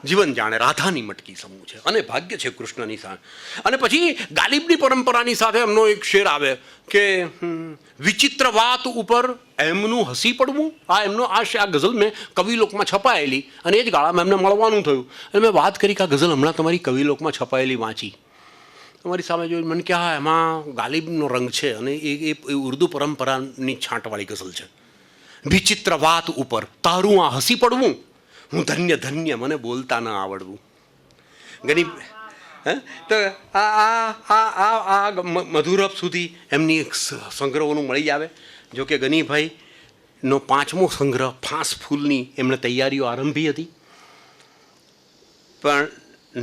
જીવન જાણે રાધાની મટકી સમૂહ છે અને ભાગ્ય છે કૃષ્ણની સાથે. અને પછી ગાલિબની પરંપરાની સાથે એમનો એક શેર આવે કે વિચિત્ર વાત ઉપર એમનું હસી પડવું. આ ગઝલ મેં કવિલોકમાં છપાયેલી અને એ જ ગાળામાં એમને મળવાનું થયું અને મેં વાત કરી કે આ ગઝલ હમણાં તમારી કવિલોકમાં છપાયેલી વાંચી, તમારી સામે જોઈ મને કે હા એમાં ગાલિબનો રંગ છે અને એ ઉર્દુ પરંપરાની છાંટવાળી ગઝલ છે. વિચિત્ર વાત ઉપર તારું આ હસી પડવું, હું ધન્ય ધન્ય મને બોલતા ન આવડવું. ઘણી તો આ મધુરપ સુધી એમની એક સંગ્રહોનું મળી આવે. જો કે ગનીભાઈનો 5મો સંગ્રહ ફાંસ ફૂલની એમણે તૈયારીઓ આરંભી હતી, પણ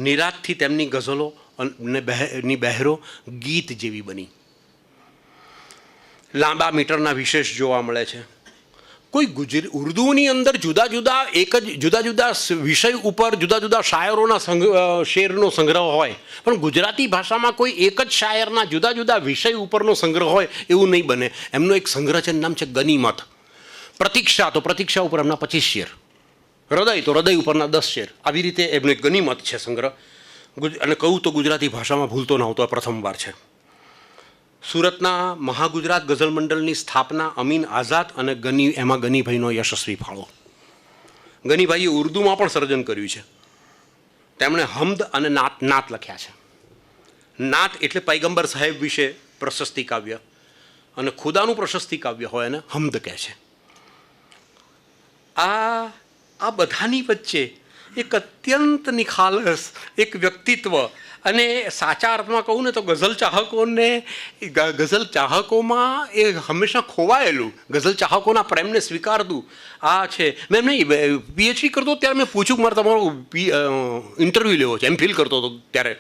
નિરાતથી તેમની ગઝલો ની બહેરો ગીત જેવી બની. લાંબા મીટરના વિશેષ જોવા મળે છે. કોઈ ઉર્દુની અંદર જુદા જુદા વિષય ઉપર જુદા જુદા શાયરોના શેરનો સંગ્રહ હોય, પણ ગુજરાતી ભાષામાં કોઈ એક જ શાયરના જુદા જુદા વિષય ઉપરનો સંગ્રહ હોય એવું નહીં બને. એમનો એક સંગ્રહ છે, નામ છે ગનીમત. પ્રતીક્ષા તો પ્રતીક્ષા ઉપર એમના 25 શેર, હૃદય તો હૃદય ઉપરના 10 શેર. આવી રીતે એમનો એક ગનીમત છે સંગ્રહ. અને કહું તો ગુજરાતી ભાષામાં ભૂલતો નહોતો, પ્રથમવાર છે. સુરતના મહાગુજરાત ગઝલ મંડળની સ્થાપના અમીન આઝાદ અને એમાં ગનીભાઈનો યશસ્વી ફાળો. ગનીભાઈએ ઉર્દુમાં પણ સર્જન કર્યું છે. તેમણે હમ્દ અને નાત લખ્યા છે. નાત એટલે પૈગંબર સાહેબ વિશે પ્રશસ્તિ કાવ્ય, અને ખુદાનું પ્રશસ્તિ કાવ્ય હોય એને હમ્દ કહે છે. આ બધાની વચ્ચે એક અત્યંત નિખાલસ એક વ્યક્તિત્વ, અને સાચા અર્થમાં કહું ને તો ગઝલ ચાહકોમાં એ હંમેશા ખોવાયેલું, ગઝલ ચાહકોના પ્રેમને સ્વીકારતું આ છે. મેં એમને પીએચડી કરતો ત્યારે મેં પૂછ્યું કે મારે તમારો ઇન્ટરવ્યૂ લેવો છે, એમફિલ કરતો હતો ત્યારે.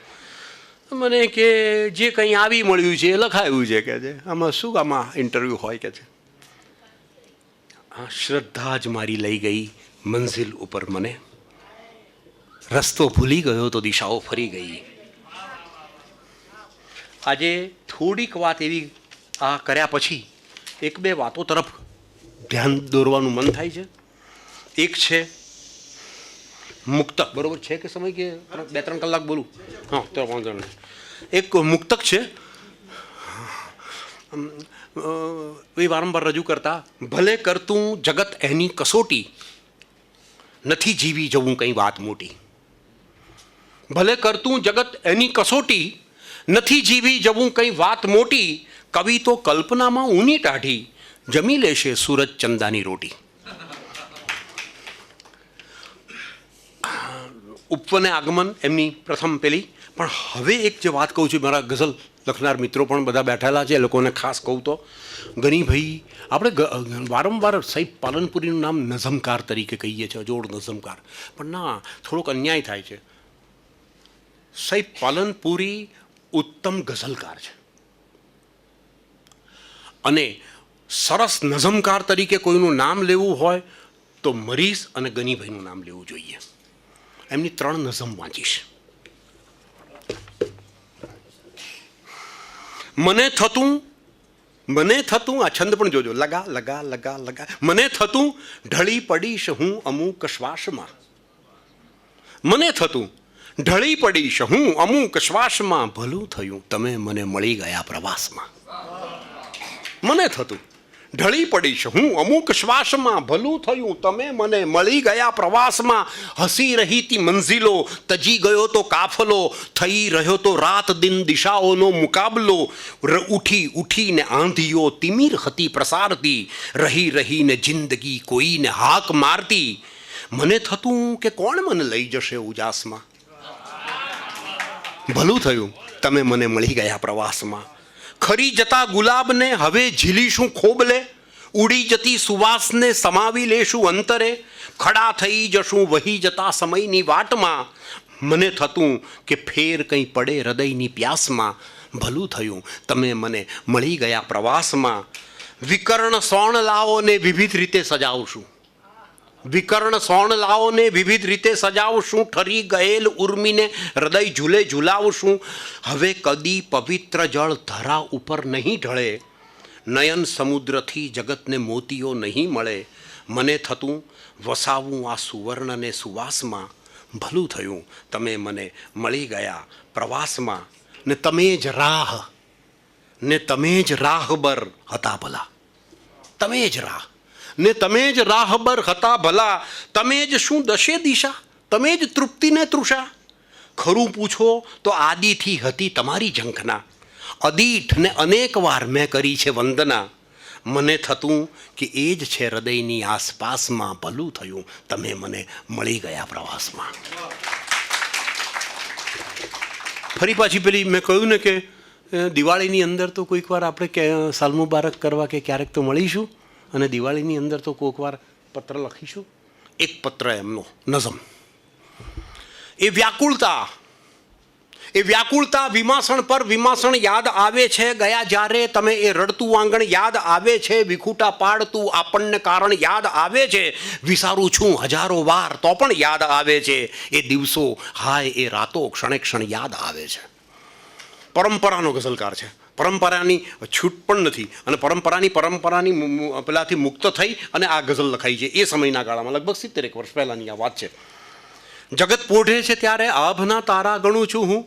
મને કે જે કંઈ આવી મળ્યું છે એ લખાયું છે કે છે, આમાં શું આમાં ઇન્ટરવ્યૂ હોય કે છે. શ્રદ્ધા જ મારી લઈ ગઈ મંઝિલ ઉપર મને, રસ્તો ભૂલી ગયો તો દિશાઓ ફરી ગઈ. આજે થોડીક વાત એવી આ કર્યા પછી એક બે વાતો તરફ ધ્યાન દોરવાનું મન થાય છે. એક છે મુક્તક. બરોબર છે કે સમય કે 2-3 કલાક બોલું? હા, તો વાંધો નહીં. એક મુક્તક છે, એ વારંવાર રજૂ કરતા, ભલે કરતું જગત એની કસોટી, નથી જીવી જવું કંઈ વાત મોટી. ભલે કરતું જગત એની કસોટી, નથી જીવી જવું કંઈ વાત મોટી. કવિ તો કલ્પનામાં ઊની ટાઢી, જમી લેશે સૂરજ ચંદાની રોટી. ઉપવને આગમન એમની પ્રથમ પેલી. પણ હવે એક જે વાત કહું છું, મારા ગઝલ લખનાર મિત્રો પણ બધા બેઠેલા છે, એ લોકોને ખાસ કહું તો ગનીભાઈ, આપણે વારંવાર સાહેબ પાલનપુરીનું નામ નઝમકાર તરીકે કહીએ છીએ, જોડ નઝમકાર, પણ ના, થોડોક અન્યાય થાય છે. સાહેબ પાલનપુરી ઉત્તમ ગઝલકાર છે, અને સરસ નઝમકાર તરીકે કોઈનું નામ લેવું હોય તો મરીઝ અને ગનીભાઈનું નામ લેવું જોઈએ. એમની 3 નઝમ વાંચીશ. મને થતું આ છંદ પણ જોજો, લગા લગા લગા લગા. મને થતું ઢળી પડીશ હું અમુક શ્વાસમાં, મને થતું ઢળી પડીશ હું અમુક શ્વાસમાં, ભલું થયું તમે મને મળી ગયા પ્રવાસમાં. મને થતું ઢળી પડીશ હું અમુક શ્વાસમાં, ભલું થયું તમે મને મળી ગયા પ્રવાસમાં. હસી રહી તી મંઝિલો, તજી ગયો તો કાફલો, થઈ રહ્યો તો રાત દિન દિશાઓનો મુકાબલો. ઉઠીને આંધીઓ તિમિર હતી પ્રસારતી, રહીને જિંદગી કોઈને હાક મારતી. મને થતું કે કોણ મને લઈ જશે ઉજાસમાં, ભલું થયું તમે મને મળી ગયા પ્રવાસમાં. ખરી જતા ગુલાબને હવે ઝીલીશું ખોબલે, ઉડી જતી સુવાસને સમાવી લેશું અંતરે. ખડા થઈ જશું વહી જતા સમયની વાટમાં. મને થતું કે ફેર કંઈ પડે હૃદયની પ્યાસમાં, ભલું થયું તમે મને મળી ગયા પ્રવાસમાં. વિકર્ણ સોણલાઓને વિવિધ રીતે સજાવશું, વિકર્ણ સોણલાઓને વિવિધ રીતે સજાવશું. ઠરી ગયેલ ઉર્મીને હૃદય ઝૂલે ઝૂલાવશું. હવે કદી પવિત્ર જળ ધરા ઉપર નહીં ઢળે, નયન સમુદ્રથી જગતને મોતીઓ નહીં મળે. મને થતું વસાવું આ સુવર્ણને સુવાસમાં, ભલું થયું તમે મને મળી ગયા પ્રવાસમાં, ને તમે જ રાહબર હતા ભલા, તમે જ રાહ ને તમે જ રાહબર હતા ભલા, તમે જ શું દશે દિશા, તમે જ તૃપ્તિને તૃષા. ખરું પૂછો તો આદિથી હતી તમારી ઝંખના, અદીઠ ને અનેક વાર મેં કરી છે વંદના. મને થતું કે એ જ છે હૃદયની આસપાસમાં, ભલું થયું તમે મને મળી ગયા પ્રવાસમાં. ફરી પાછી પેલી મેં કહ્યું ને કે દિવાળીની અંદર તો કોઈક વાર આપણે સાલ મુબારક કરવા કે ક્યારેક તો મળીશું, અને દિવાળીની અંદર તો કોઈક વાર પત્ર લખીશું. એક પત્ર એમનો નઝમ, એ વ્યાકુળતા વિમાસણ પર વિમાસણ યાદ આવે છે ગયા જ્યારે તમે, એ રડતું આંગણ યાદ આવે છે વિખૂટા પાડતું આપણને કારણ યાદ આવે છે. વિચારું છું હજારો વાર તો પણ યાદ આવે છે એ દિવસો, હાય એ રાતો ક્ષણે ક્ષણ યાદ આવે છે. પરંપરાનો ગઝલકાર છે, પરંપરાની છૂટ પણ નથી, અને પરંપરાની પેલાથી મુક્ત થઈ અને આ ગઝલ લખાઈ છે એ સમયના ગાળામાં, લગભગ 70 વર્ષ પહેલાંની આ વાત છે. જગત પોઢે છે ત્યારે આભના તારા ગણું છું હું,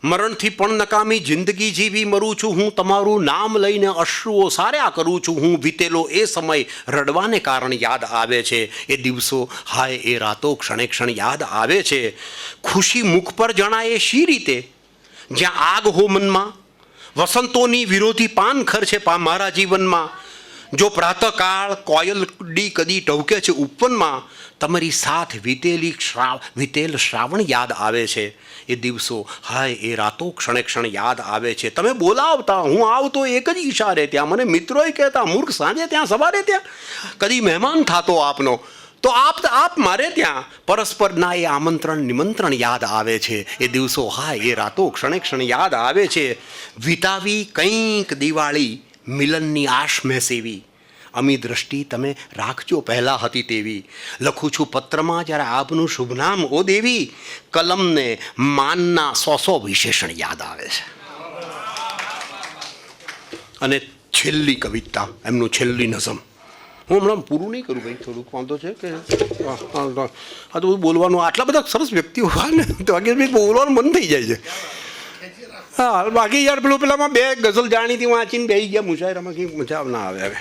મરણથી પણ નકામી જિંદગી જીવી મરું છું હું, તમારું નામ લઈને અશ્રુઓ સાર્યા કરું છું હું. વીતેલો એ સમય રડવાને કારણ યાદ આવે છે એ દિવસો, હાય એ રાતો ક્ષણે ક્ષણ યાદ આવે છે. ખુશી મુખ પર જણાય શી રીતે જ્યાં આગ હો મનમાં, વસંતોની વિરોધી પાનખર છે મારા જીવનમાં. જો પ્રાતઃકાળ કોયલડી કદી ટહુકે છે ઉપવનમાં, તમારી સાથ વીતેલ શ્રાવણ યાદ આવે છે એ દિવસો, હાય એ રાતો ક્ષણે ક્ષણ યાદ આવે છે. તમે બોલાવતા હું આવતો એક જ ઈશારે ત્યાં, મને મિત્રોય કહેતા મૂર્ખ સાંજે ત્યાં સવારે ત્યાં, કદી મહેમાન થાતો આપનો તો આપ મારે ત્યાં, પરસ્પરના એ આમંત્રણ નિમંત્રણ યાદ આવે છે એ દિવસો, હાય એ રાતો ક્ષણે ક્ષણ યાદ આવે છે. વિતાવી કંઈક દિવાળી મિલનની આશ મેં સેવી, અમી દ્રષ્ટિ તમે રાખજો પહેલાં હતી તેવી. લખું છું પત્રમાં જ્યારે આપનું શુભ નામ ઓ દેવી, કલમને માનના 100 વિશેષણ યાદ આવે છે. અને છેલ્લી કવિતા એમનું છેલ્લી નઝમ, હું હમણાં પૂરું નહીં કરું ભાઈ, થોડુંક વાંધો છે કે આ તો બોલવાનું, આટલા બધા સરસ વ્યક્તિઓ હોય ને તો આગળ બોલવાનું મન થઈ જાય છે. હા, બાકી યાર પેલામાં 2 ગઝલ જાણીતી વાંચીને બેસી ગયા મુશાયરામાં, કંઈ મજા ના આવે હવે.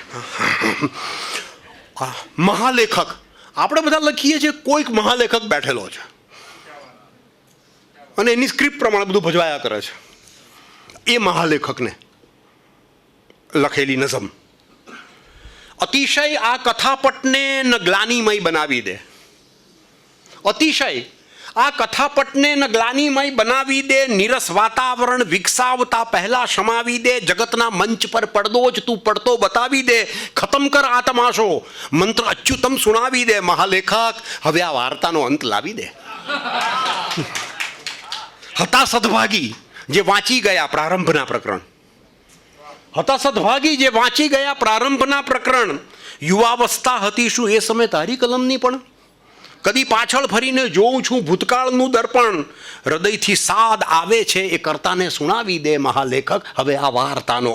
હા, મહાલેખક આપણે બધા લખીએ છીએ, કોઈક મહાલેખક બેઠેલો છે અને એની સ્ક્રિપ્ટ પ્રમાણે બધું ભજવાયા કરે છે. એ મહાલેખકને લખેલી નઝમ, અતિશય આ કથાપટને ન ગ્લાનિમય બનાવી દે, અતિશય આ કથાપટને ન ગ્લાનિમય બનાવી દે, નિરસ વાતાવરણ વિકસાવતા પહેલા શમાવી દે, જગતના મંચ પર પડદો જ તું પડતો બતાવી દે, ખતમ કર આ તમાશો મંત્ર અચ્યુતમ સુણાવી દે. મહાલેખક હવે આ વાર્તાનો અંત લાવી દે. હતા સદભાગી જે વાંચી ગયા પ્રારંભના પ્રકરણ, હતા સદભાગી જે વાંચી ગયા પ્રારંભના પ્રકરણ. યુવાવસ્થા હતી શું એ સમય તારી કલમની પણ, કદી પાછળ ફરીને જોઉં છું ભૂતકાળનું દર્પણ. હૃદયથી સાદ આવે છે એ કર્તાને સુણાવી દે. મહાલેખક હવે આ વાર્તાનો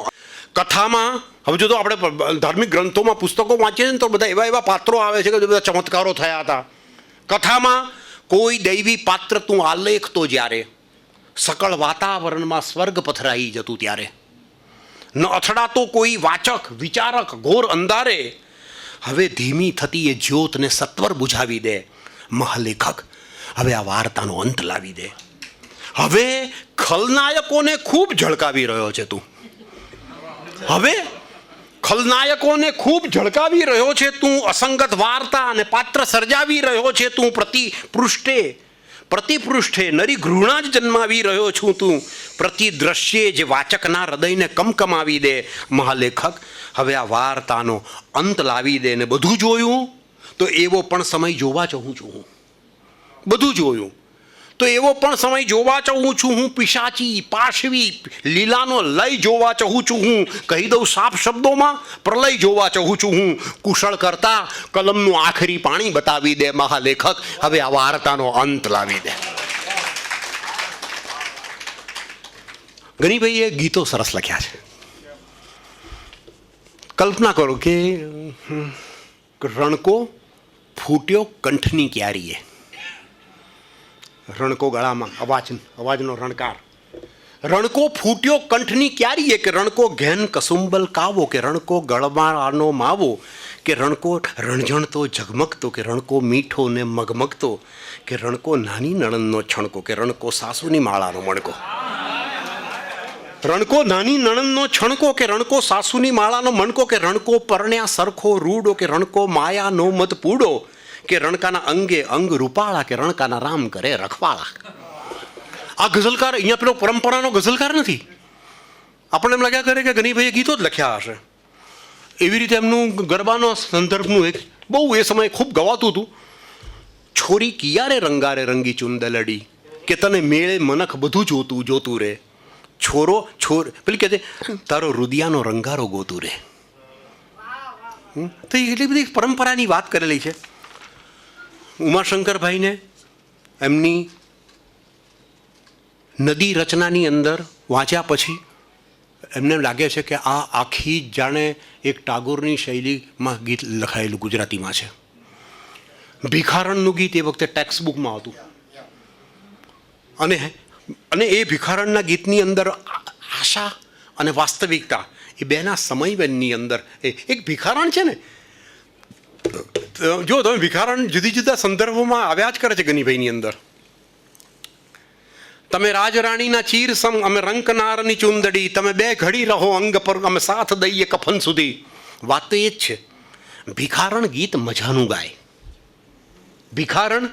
કથામાં, હવે જો તો આપણે ધાર્મિક ગ્રંથોમાં પુસ્તકો વાંચીએ ને તો બધા એવા પાત્રો આવે છે કે બધા ચમત્કારો થયા હતા. કથામાં કોઈ દૈવી પાત્ર તું આલેખતો જ્યારે, સકળ વાતાવરણમાં સ્વર્ગ પથરાઈ જતું ત્યારે, ન અથડાતો કોઈ વાચક વિચારક ઘોર અંધારે, હવે ધીમી થતી એ જ્યોતને સત્વર બુઝાવી દે. મહાલેખક હવે આ વાર્તાનો અંત લાવી દે. હવે ખલનાયકોને ખૂબ ઝળકાવી રહ્યો છે તું, હવે ખલનાયકોને ખૂબ ઝળકાવી રહ્યો છે તું, અસંગત વાર્તા અને પાત્ર સર્જાવી રહ્યો છે તું, પ્રતિપૃષ્ઠે નરી ઘૃણા જ જન્માવી રહ્યો છું તું, પ્રતિ દ્રશ્યે જે વાચકના હૃદયને કમકમાવી દે. મહાલેખક હવે આ વાર્તાનો અંત લાવી દે. ને બધું જોયું તો એવો પણ સમય જોવા ચાહું છું હું, બધું જોયું તો એવો પણ સમય જોવા ચાહું છું હું, પિશાચી પાશવી લીલાનો લય જોવા ચાહું છું હું, કહી દઉં સાફ શબ્દોમાં પ્રલય જોવા ચાહું છું હું. કુશળ કરતા કલમનું આખરી પાણી બતાવી દે. મહાલેખક હવે આ વાર્તાનો અંત લાવી દે. ગનીભાઈએ ગીતો સરસ લખ્યા છે. કલ્પના કરો કે રણકો ફૂટ્યો કંઠની ક્યારીએ, રણકો ગળામાં અવાજનો રણકાર. રણકો ફૂટ્યો કંઠની ક્યારીએ કે રણકો ઘેન કસુંબલ કાવો કે રણકો ગળમાળાનો માવો કે રણકો રણઝણતો ઝગમગતો કે રણકો મીઠો ને મગમગતો કે રણકો નાની નણંદનો છણકો કે રણકો સાસુની માળાનો મણકો. રણકો નાની નણંદનો છણકો કે રણકો સાસુની માળાનો મણકો કે રણકો પરણ્યા સરખો રૂડો કે રણકો માયાનો મત પૂડો કે રણકાના અંગે અંગ રૂપાળા કે રણકાના રામ કરે રખવાળા. આ ગઝલકાર અહીંયા પેલો પરંપરાનો ગઝલકાર નથી. આપણને એમ લાગ્યા કરે કે ગનીભાઈએ ગીતો જ લખ્યા હશે. એવી રીતે એમનું ગરબાનો સંદર્ભનું એક બહુ એ સમયે ખૂબ ગવાતું હતું. છોરી કિયારે રંગારે રંગી ચુંદલડી કે તને મેળે મનખ બધું જોતું રે છોર પેલી કહે છે તારો રુદિયાનો રંગારો ગોતું રે. તો એટલી બધી પરંપરાની વાત કરેલી છે. ઉમાશંકરભાઈને એમની નદી રચનાની અંદર વાંચ્યા પછી એમને લાગે છે કે આ આખી જાણે એક ટાગોરની શૈલીમાં ગીત લખાયેલું ગુજરાતીમાં છે. ભિખારણનું ગીત એ વખતે ટેક્સ્ટ બુકમાં હતું અને એ ભિખારણના ગીતની અંદર આશા અને વાસ્તવિકતા એ બેના સમયબેનની અંદર એક ભિખારણ છે ને. જો તમે ભિખારણ જુદી જુદા સંદર્ભોમાં આવ્યા જ કરે છે ગનીભાઈની અંદર. તમે રાજરાણીના ચીર સમ અમે રંકનારની ચુંદડી તમે બે ઘડી રહો અંગ પર અમે સાથ દઈએ કફન સુધી. વાત તો એ જ છે. ભિખારણ ગીત મજાનું ગાય. ભિખારણ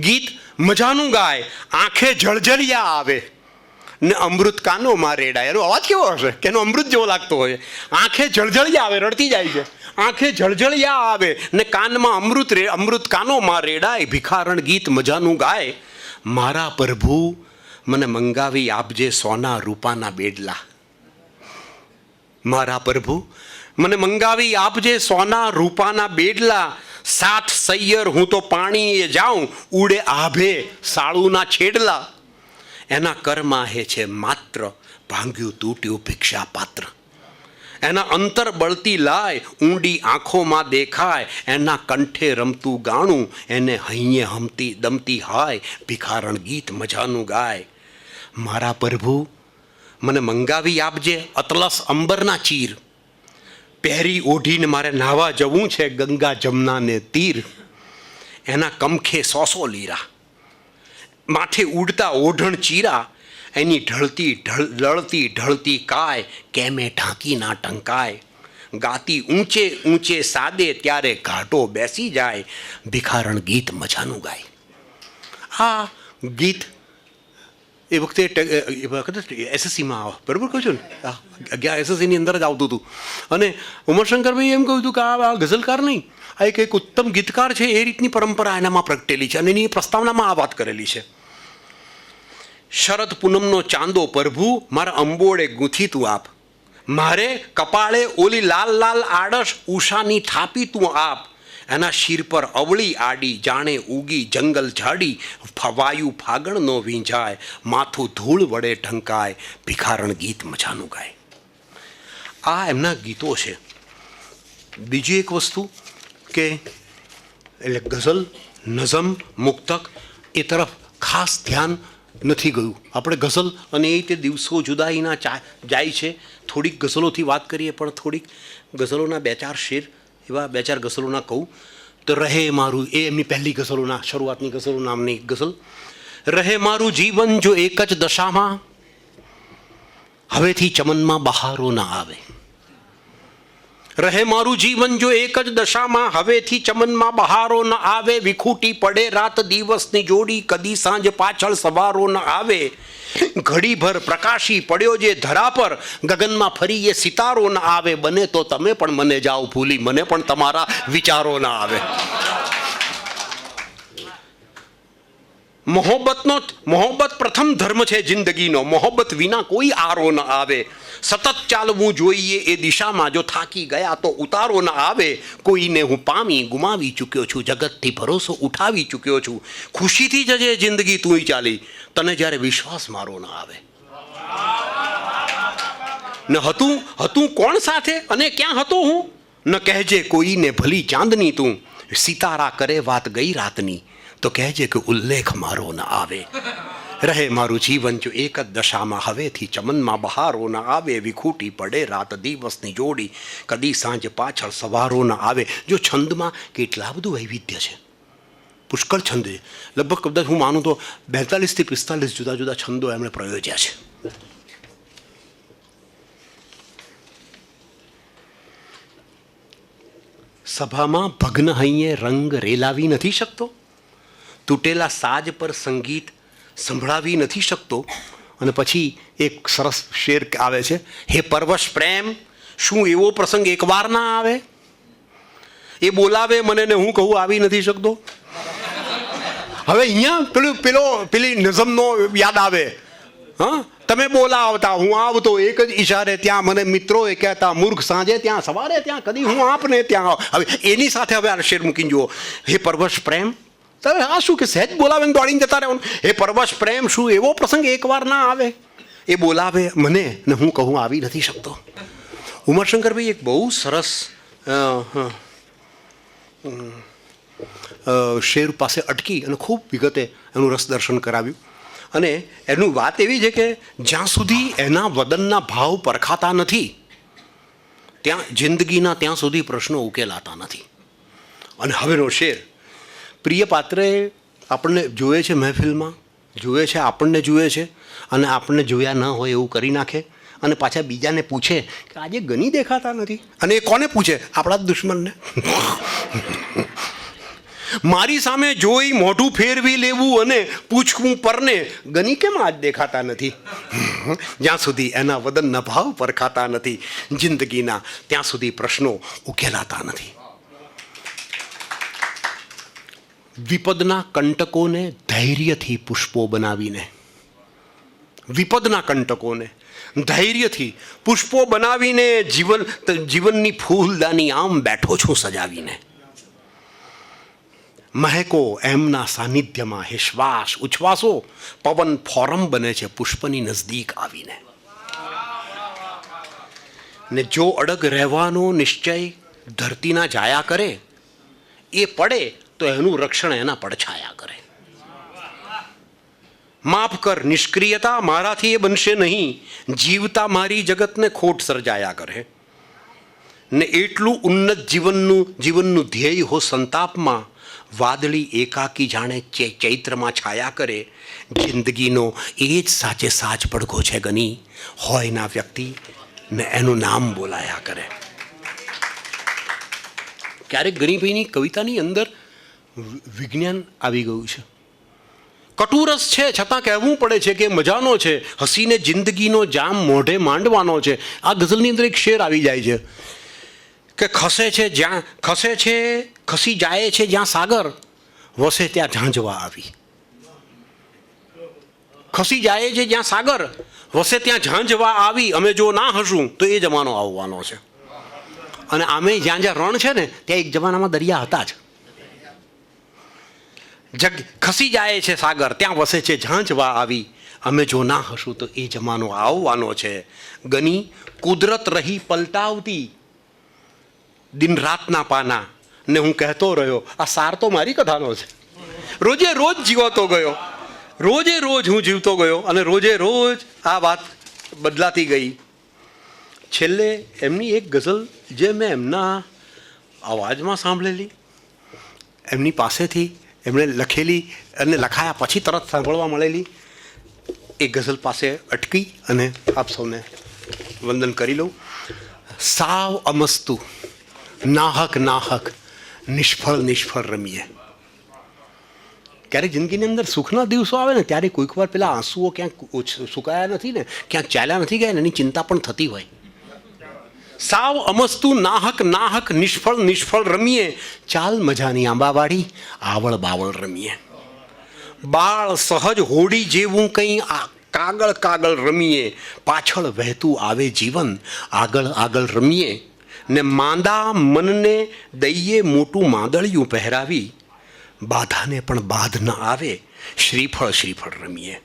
ગીત મજાનું ગાય આંખે જળજળિયા આવે ને અમૃત કાનોમાં રેડાય. એનો અવાજ કેવો હશે કે એનો અમૃત જેવો લાગતો હોય. આંખે જળજળિયા આવે રડતી જાય છે. આંખે જળજળિયા આવે ને કાનમાં અમૃત કાનોમાં રેડાય. ભિખારણ ગીત મજાનું ગાય મારા પ્રભુ મને મંગાવી આપજે સોના રૂપાના બેડલા. મારા પ્રભુ મને મંગાવી આપજે સોના રૂપાના બેડલા. સાથ સૈયર હું તો પાણીએ જાઉં ઉડે આભે સાળુના છેડલા. એના કરમાં હે છે માત્ર ભાંગ્યું તૂટ્યું ભિક્ષા પાત્ર. એના અંતર બળતી લાય ઊંડી આંખોમાં દેખાય. એના કંઠે રમતું ગાણું એને હૈયે હમતી દમતી હાય. ભિખારણ ગીત મજાનું ગાય મારા પ્રભુ મને મંગાવી આપજે અતલસ અંબરના ચીર. પહેરી ઓઢીને મારે નાહવા જવું છે ગંગા જમનાને તીર. એના કમખે સોસો લીરા માથે ઉડતા ઓઢણ ચીરા. એની ઢળતી કાય કેમે ઢાંકી ના ટંકાય. ગાતી ઊંચે ઊંચે સાદે ત્યારે ઘાટો બેસી જાય. ભિખારણ ગીત મજાનું ગાય. આ ગીત એ વખતે એસએસસીમાં બરાબર કહું છું ને 11 એસએસસીની અંદર જ આવતું હતું. અને ઉમાશંકરભાઈ એમ કહ્યું હતું કે આ ગઝલકાર નહીં આ એક ઉત્તમ ગીતકાર છે. એ રીતની પરંપરા એનામાં પ્રગટેલી છે અને એની પ્રસ્તાવનામાં આ વાત કરેલી છે. શરદ પૂનમનો ચાંદો પ્રભુ મારા અંબોળે ગૂંથી તું આપ. મારે કપાળે ઓલી લાલ લાલ આડશ ઉષાની થાપી તું આપ. એના શિર પર અવળી આડી જાણે ઉગી જંગલ ઝાડી. વાયુ ફાગણનો વીંઝાય માથું ધૂળ વડે ઢંકાય. ભિખારણ ગીત મજાનું ગાય. આ એમના ગીતો છે. બીજી એક વસ્તુ કે એટલે ગઝલ નઝમ મુક્તક એ તરફ ખાસ ધ્યાન નથી ગયું. આપણે ગઝલ અને એ રીતે દિવસો જુદાઈના જાય છે. થોડીક ગઝલોથી વાત કરીએ પણ થોડીક ગઝલોના 2-4 શેર એવા 2-4 ગઝલોના કહું તો રહે મારું એ એમની પહેલી ગઝલોના શરૂઆતની ગઝલો નામની ગઝલ. રહે મારું જીવન જો એક જ દશામાં હવેથી ચમનમાં બહારો ના આવે. રહે મારું જીવન જો એક જ દશામાં હવેથી ચમનમાં બહારો ન આવે. વિખૂટી પડે રાત દિવસની જોડી કદી સાંજ પાછળ સવારો ન આવે. ઘડીભર પ્રકાશી પડ્યો જે ધરા પર ગગનમાં ફરી એ સિતારો ન આવે. બને તો તમે પણ મને જાઓ ભૂલી મને પણ તમારા વિચારો ન આવે. મોહબ્બત પ્રથમ ધર્મ છે જિંદગીનો. મોહબ્બત વિના કોઈ આરો ન આવે. સતત ચાલવું જોઈએ એ દિશામાં જો થાકી ગયા તો ઉતારો ન આવે. કોઈને હું પામી ગુમાવી ચૂક્યો છું જગતથી ભરોસો ઉઠાવી ચૂક્યો છું. ખુશીથી જજે જિંદગી તું ચાલી તને જ્યારે વિશ્વાસ મારો ન આવે. ન હતું કોણ સાથે અને ક્યાં હતો હું ન કહેજે કોઈને ભલી ચાંદની તું. સિતારા કરે વાત ગઈ રાતની તો કહેજે કે ઉલ્લેખ મારો ન આવે. રહે મારું જીવન જો એક જ દશામાં, હવેથી ચમનમાં બહારો ન આવે. વિખૂટી પડે રાત દિવસની જોડી, કદી સાંજ પાછળ સવારો ન આવે. જો છંદમાં કેટલા બધું વૈવિધ્ય છે, પુષ્કળ છંદ છે. લગભગ કદાચ હું માનું તો 42 થી 45 જુદા જુદા છંદો એમણે પ્રયોજ્યા છે. સભામાં ભગ્ન હૈયે રંગ રેલાવી નથી શકતો, તૂટેલા સાજ પર સંગીત સંભળાવી નથી શકતો. અને પછી એક સરસ શેર આવે છે, હે પરવશ પ્રેમ, શું એવો પ્રસંગ એકવાર ના આવે? એ બોલાવે મને ને હું કહું આવી નથી શકતો. હવે અહીંયા પેલી નઝમનો યાદ આવે. હા, તમે બોલાવતા હું આવતો, એક જ ઈશારે ત્યાં મને મિત્રોએ કહેતા, મૂર્ખ સાંજે ત્યાં સવારે ત્યાં, કદી હું આપને ત્યાં. હવે એની સાથે હવે આ શેર મૂકીને જુઓ, હે પરવશ પ્રેમ. તમે આ શું કે સહેજ બોલાવે ને દોડીને જતા રહેવાનું. હે પરવશ પ્રેમ, શું એવો પ્રસંગ એકવાર ના આવે? એ બોલાવે મને ને હું કહું આવી નથી શકતો. ઉમરશંકરભાઈ એક બહુ સરસ શેર પાસે અટકી અને ખૂબ વિગતે એનું રસ દર્શન કરાવ્યું. અને એનું વાત એવી છે કે જ્યાં સુધી એના વદનના ભાવ પરખાતા નથી, ત્યાં જિંદગીના ત્યાં સુધી પ્રશ્નો ઉકેલાતા નથી. અને હવેનો શેર, પ્રિય પાત્રે આપણને જોવે છે મહેફિલમાં, જુએ છે, આપણને જુએ છે, અને આપણને જોયા ન હોય એવું કરી નાખે. અને પાછા બીજાને પૂછે કે આજે ગની દેખાતા નથી. અને એ કોને પૂછે? આપણા જ દુશ્મનને. મારી સામે જોઈ મોઢું ફેરવી લેવું અને પૂછવું પરને, ગની કેમ આજ દેખાતા નથી? જ્યાં સુધી એના વદનના ભાવ પરખાતા નથી જિંદગીના, ત્યાં સુધી પ્રશ્નો ઉકેલાતા નથી. વિપદના કંટકોને ધૈર્યથી પુષ્પો બનાવીને, વિપદના કંટકોને ધૈર્યથી પુષ્પો બનાવીને જીવનની ફૂલદાની આમ બેઠો છું સજાવીને. મહેકો એમના સાનિધ્યમાં હે શ્વાસ ઉચ્છ્વાસો, પવન ફોરમ બને છે પુષ્પની નજદીક આવીને. ને જો અડગ રહેવાનો નિશ્ચય ધરતીના જાયા કરે, એ પડે તો એનું રક્ષણ એના પડછાયા કરે. માફ કર નિષ્ક્રિયતા, મારાથી એ બનશે નહીં, જીવતા મારી જગતને ખોટ સર્જાયા કરે. ને એટલું ઉન્નત જીવનનું ધ્યેય હો સંતાપમાં, વાદળી એકાકી જાણે ચૈત્રમાં છાયા કરે. જિંદગીનો એ જ સાચે સાચ પડઘો છે ગની, હોય ના વ્યક્તિ ને એનું નામ બોલાયા કરે. ક્યારેક ગનીભાઈની કવિતાની અંદર વિજ્ઞાન આવી ગયું છે. કટુરસ છે છતાં કહેવું પડે છે કે મજાનો છે, હસીને જિંદગીનો જામ મોઢે માંડવાનો છે. આ ગઝલની અંદર એક શેર આવી જાય છે કે ખસી જાય છે જ્યાં સાગર, વસે ત્યાં ઝાંઝવા આવી. ખસી જાય છે જ્યાં સાગર, વસે ત્યાં ઝાંઝવા આવી. અમે જો ના હશું તો એ જમાનો આવવાનો છે. અને આમે જ્યાં જ્યાં રણ છે ને ત્યાં એક જમાનામાં દરિયા હતા જ. ખસી જાય છે સાગર, ત્યાં વસે છે ઝાંઝવા આવી. અમે જો ના હશું તો એ જમાનો આવવાનો છે. ગની કુદરત રહી પલટાવતી દિન રાતના પાના, ને હું કહેતો રહ્યો આ સાર તો મારી કથાનો છે. રોજે રોજ જીવતો ગયો, રોજે રોજ હું જીવતો ગયો, અને રોજે રોજ આ વાત બદલાતી ગઈ. છેલ્લે એમની એક ગઝલ જે મેં એમના અવાજમાં સાંભળેલી, એમની પાસેથી એમણે લખેલી અને લખાયા પછી તરત સાંભળવા મળેલી, એ ગઝલ પાસે અટકી અને આપ સૌને વંદન કરી લઉં. સાવ અમસ્તુ નાહક નિષ્ફળ રમીએ. ક્યારેક જિંદગીની અંદર સુખના દિવસો આવે ને ત્યારે કોઈક વાર પેલા આંસુઓ ક્યાંક સુકાયા નથી ને, ક્યાંક ચાલ્યા નથી ગયા ને, એની ચિંતા પણ થતી હોય. સાવ અમસ્તુ નાહક નિષ્ફળ રમીએ. ચાલ મજાની આંબાવાડી આવળ બાવળ રમીએ. બાળ સહજ હોડી જેવું કંઈ કાગળ રમીએ. પાછળ વહેતું આવે જીવન આગળ રમીએ. ને માંદા મનને દઈએ મોટું માંદળિયું પહેરાવી. બાધાને પણ બાધ ન આવે, શ્રીફળ રમીએ.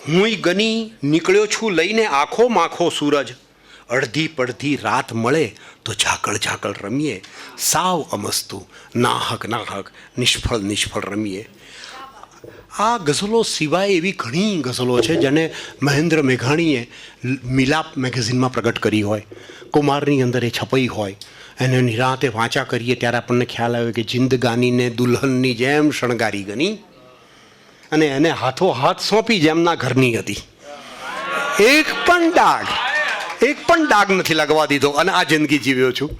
હુંય ગની નીકળ્યો છું લઈને આખો માખો સૂરજ, અડધી પડધી રાત મળે તો ઝાકળ ઝાકળ રમીએ, સાવ અમસ્તું, નાહક નાહક, નિષ્ફળ નિષ્ફળ રમીએ. આ ગઝલો સિવાય એવી ઘણી ગઝલો છે જેને મહેન્દ્ર મેઘાણીએ મિલાપ મેગેઝિનમાં પ્રગટ કરી હોય, કુમારની અંદર એ છપાઈ હોય. એને નિરાંતે વાંચા કરીએ ત્યારે આપણને ખ્યાલ આવે કે જિંદગાનીને દુલ્હનની જેમ શણગારી ગણી અને એને હાથો હાથ સોંપી જેમના ઘરની હતી. એક પણ ડાઘ નથી લગવા દીધો અને આ જિંદગી જીવ્યો છું.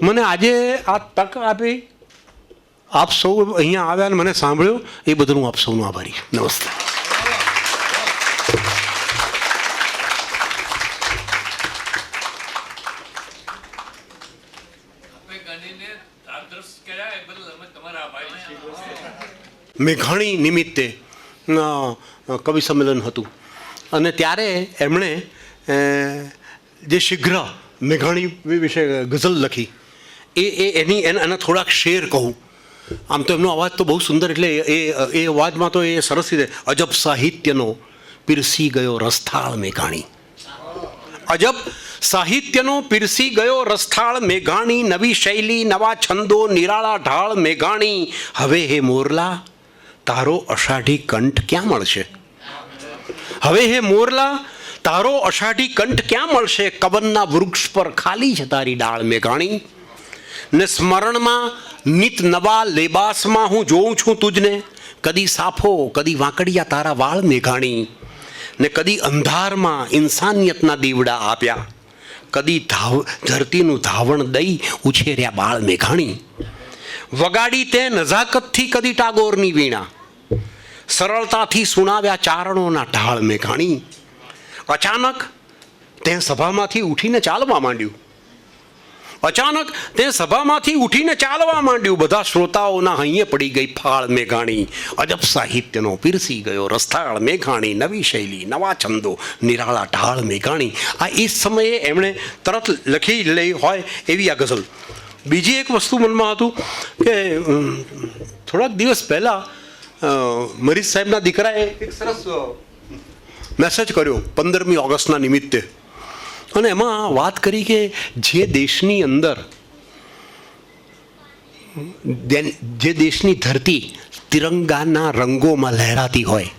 મને આજે આ તક આપી, આપ સૌ અહીંયા આવ્યા અને મને સાંભળ્યો, એ બદલ હું આપ સૌનો આભારી. નમસ્તે. મેઘાણી નિમિત્તે કવિ સંમેલન હતું અને ત્યારે એમણે જે શીઘ્ર મેઘાણી વિશે ગઝલ લખી એના થોડાક શેર કહું. આમ તો એમનો અવાજ તો બહુ સુંદર, એટલે એ અવાજમાં તો એ સરસ રીતે અજબ સાહિત્યનો પીરસી ગયો રસથાળ મેઘાણી. અજબ સાહિત્યનો પીરસી ગયો રસથાળ મેઘાણી, નવી શૈલી નવા છંદો નિરાળા ઢાળ મેઘાણી. હવે હે મોરલા તારો અષાઢી કંઠ ક્યાં મળશે? હવે હે મોરલા તારો અષાઢી કંઠ ક્યાં મળશે? કબનના વૃક્ષ પર ખાલી છે તારી ડાળ મેઘાણી. ને સ્મરણમાં નિત નવા લેબાસમાં હું જોઉં છું તુજને, કદી સાફો કદી વાંકડિયા તારા વાળ મેઘાણી. ને કદી અંધારમાં ઇન્સાનિયતના દીવડા આપ્યા, કદી ધરતીનું ધાવણ દઈ ઉછેર્યા બાળ મેઘાણી. વગાડી તે નજાકતથી કદી ટાગોરની વીણા, સરળતાથી સુણાવ્યા ચારણોના ઢાળ મેઘાણી. અચાનક તે સભામાંથી ઉઠીને ચાલવા માંડ્યું, અચાનક તે સભામાંથી ઉઠીને ચાલવા માંડ્યું. બધા શ્રોતાઓના હૈયે પડી ગઈ ફાળ મેઘાણી. અજબ સાહિત્યનો પીરસી ગયો રસથાળ મેઘાણી, નવી શૈલી નવા છંદો નિરાળા ઢાળ મેઘાણી. આ એ સમયે એમણે તરત લખી લઈ હોય એવી આ ગઝલ. બીજી એક વસ્તુ મનમાં હતું કે થોડાક દિવસ પહેલાં મરીઝ સાહેબના દીકરાએ એક સરસ મેસેજ કર્યો 15મી ઓગસ્ટના નિમિત્તે, અને એમાં વાત કરી કે જે દેશની અંદર જે દેશની ધરતી તિરંગાના રંગોમાં લહેરાતી હોય,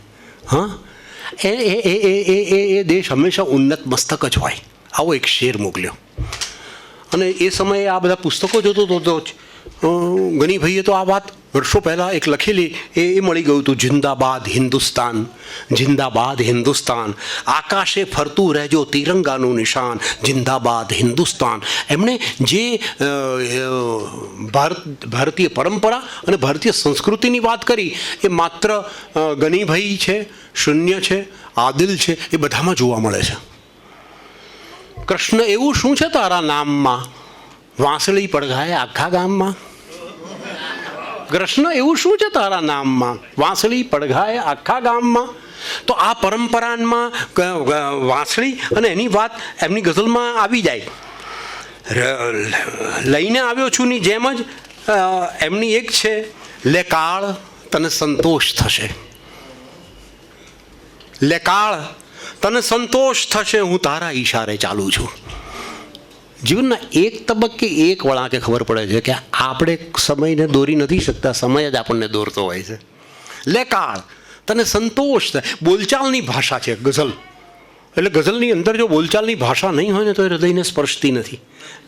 હા, એ દેશ હંમેશા ઉન્નત મસ્તક જ હોય. આવો એક શેર મોકલ્યો. અને એ સમયે આ બધા પુસ્તકો જોતો હતો ગનીભાઈએ તો આ વાત વર્ષો પહેલાં એક લખેલી એ મળી ગયું હતું. જિંદાબાદ હિન્દુસ્તાન, જિંદાબાદ હિન્દુસ્તાન, આકાશે ફરતું રહેજો તિરંગાનું નિશાન, જિંદાબાદ હિન્દુસ્તાન. એમણે જે ભારતીય પરંપરા અને ભારતીય સંસ્કૃતિની વાત કરી એ માત્ર ગનીભાઈ છે, શૂન્ય છે, આદિલ છે, એ બધામાં જોવા મળે છે. કૃષ્ણ એવું શું છે તારા નામમાં, વાંસળી પડઘાય આખા ગામમાં. કૃષ્ણ એવું શું છે તારા નામમાં, વાંસળી પડઘાય આખા ગામમાં. તો આ પરંપરામાં વાંસળી અને એની વાત એમની ગઝલમાં આવી જાય. લઈને આવ્યો છું ની જેમ જ એમની એક છે, લે કાળ તને સંતોષ થશે, લે કાળ તને સંતોષ થશે, હું તારા ઈશારે ચાલું છું. જીવનના એક તબક્કે એક વળાંકે ખબર પડે છે કે આપણે સમયને દોરી નથી શકતા, સમય જ આપણને દોરતો હોય છે. લે કાળ તને સંતોષ થાય. બોલચાલની ભાષા છે ગઝલ, એટલે ગઝલની અંદર જો બોલચાલની ભાષા નહીં હોય ને તો એ હૃદયને સ્પર્શતી નથી.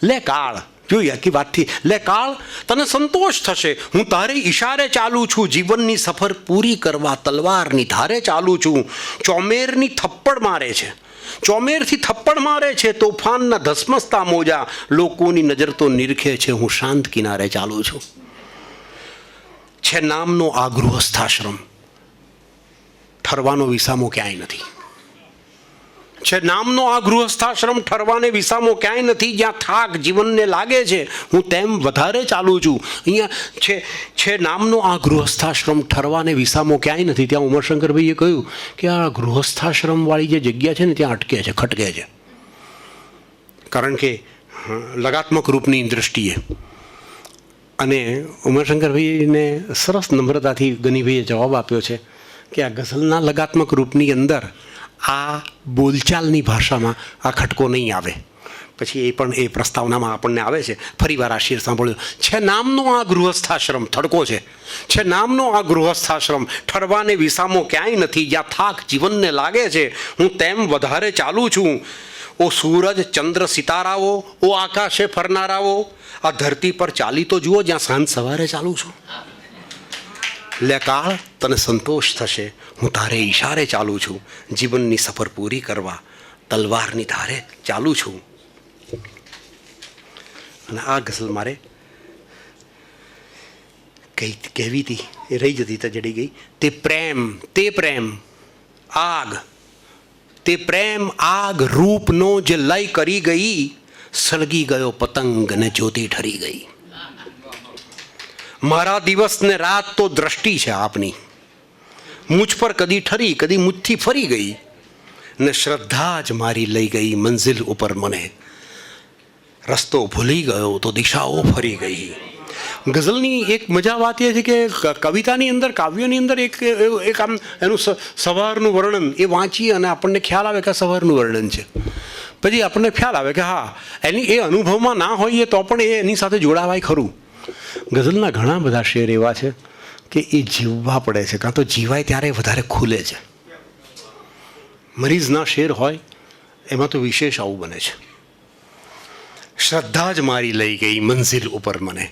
લે કાળ, જોઈએ આખી વાતથી, લે કાળ તને સંતોષ થશે, હું તારે ઈશારે ચાલું છું, જીવનની સફર પૂરી કરવા તલવારની ધારે ચાલું છું. ચોમેરની થપ્પડ મારે છે, ચોમેરથી થપ્પડ મારે છે, તોફાનના ધસમસતા મોજા, લોકોની નજર તો નિરખે છે, હું શાંત કિનારે ચાલું છું. છે નામનો આ ગૃહસ્થાશ્રમ, ઠરવાનો વિસામો ક્યાંય નથી. છે નામનો આ ગૃહસ્થાશ્રમ, ઠરવાને વિસામો ક્યાંય નથી. જ્યાં થાક જીવનને લાગે છે, હું તેમ વધારે ચાલું છું. અહીંયા છે નામનો આ ગૃહસ્થાશ્રમ, ઠરવાને વિસામો ક્યાંય નથી. ત્યાં ઉમરશંકરભાઈએ કહ્યું કે આ ગૃહસ્થાશ્રમવાળી જે જગ્યા છે ને ત્યાં અટકે છે, ખટકે છે. કારણ કે લગાત્મક રૂપની દૃષ્ટિએ. અને ઉમરશંકરભાઈને સરસ નમ્રતાથી ગનીભાઈએ જવાબ આપ્યો છે કે આ ગઝલના લગાત્મક રૂપની અંદર આ બોલચાલની ભાષામાં આ ખટકો નહીં આવે, પછી એ પણ એ પ્રસ્તાવનામાં આપણને આવે છે. ફરીવાર આ શેર સાંભળ્યો છે. નામનો આ ગૃહસ્થાશ્રમ થડકો છે નામનો આ ગૃહસ્થાશ્રમ, ઠરવાને વિસામો ક્યાંય નથી, જ્યાં થાક જીવનને લાગે છે હું તેમ વધારે ચાલું છું. ઓ સૂરજ ચંદ્ર સિતારાઓ, ઓ આકાશે ફરનારાઓ, આ ધરતી પર ચાલી તો જુઓ જ્યાં સાંજ સવારે ચાલું છું. લે કાળ તને સંતોષ થશે, હું તારે ઈશારે ચાલું છું. જીવનની સફર પૂરી કરવા તલવારની ધારે ચાલું છું. અને આ ગઝલ મારે કહેવી હતી, એ રહી જતી તો જડી ગઈ. તે પ્રેમ આગ, તે પ્રેમ આગ રૂપનો જે લય કરી ગઈ, સળગી ગયો પતંગ ને જ્યોતિ ઠરી ગઈ. મારા દિવસ ને રાત તો દ્રષ્ટિ છે આપની, મુझ પર કદી ઠરી કદી મુझથી ફરી ગઈ, ને શ્રદ્ધા જ મારી લઈ ગઈ મંઝિલ ઉપર મને. રસ્તો ભૂલી ગયો તો દિશાઓ ફરી ગઈ. ગઝલની એક મજા વાત એ છે કે કવિતાની અંદર, કાવ્યોની અંદર એક આમ એનું સવારનું વર્ણન એ વાંચીએ અને આપણને ખ્યાલ આવે કે સવારનું વર્ણન છે. પછી આપણને ખ્યાલ આવે કે હા એની એ અનુભવમાં ના હોઈએ તો પણ એ એની સાથે જોડાવાય ખરું. ગઝલના ઘણા બધા શેર એવા છે કે એ જીવવા પડે છે, કાં તો જીવાય ત્યારે વધારે ખુલે છે. મરીઝના શેર હોય એમાં તો વિશેષ આવું બને છે. શ્રદ્ધા જ મારી લઈ ગઈ મંઝિલ ઉપર મને,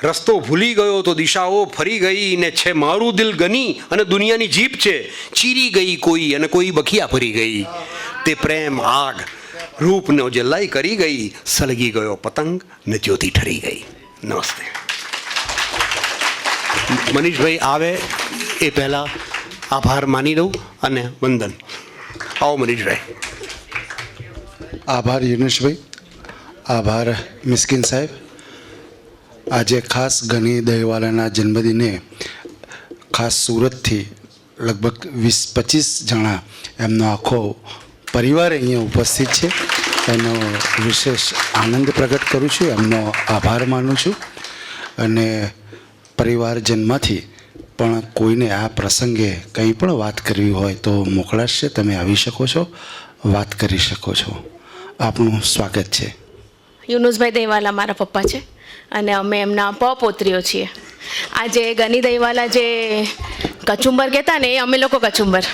રસ્તો ભૂલી ગયો તો દિશાઓ ફરી ગઈ, ને છે મારું દિલ ગની અને દુનિયાની જીપ છે, ચીરી ગઈ કોઈ અને કોઈ બખિયા ફરી ગઈ. તે પ્રેમ આગ રૂપનો જે લય કરી ગઈ, સળગી ગયો પતંગ ને જ્યોતિ ઠરી ગઈ. નમસ્તે. મનીષભાઈ આવે એ પહેલાં આભાર માની દઉં અને વંદન. આવો મનીષભાઈ. આભાર યુનેશભાઈ, આભાર મિસ્કિન સાહેબ. આજે ખાસ ગની દહીવાલાના જન્મદિને ખાસ સુરતથી લગભગ 20-25 જણા, એમનો આખો પરિવાર અહીંયા ઉપસ્થિત છે. એનો વિશેષ આનંદ પ્રગટ કરું છું, એમનો આભાર માનું છું. અને પરિવારજનમાંથી પણ કોઈને આ પ્રસંગે કંઈ પણ વાત કરવી હોય તો મોકળાશ છે, તમે આવી શકો છો, વાત કરી શકો છો. આપનું સ્વાગત છે. યુનુસભાઈ દહીવાલા મારા પપ્પા છે અને અમે એમના પપોત્રીઓ છીએ. આજે ગની દહીવાલા જે કચુંબર કહેતા ને એ અમે લોકો કચુંબર.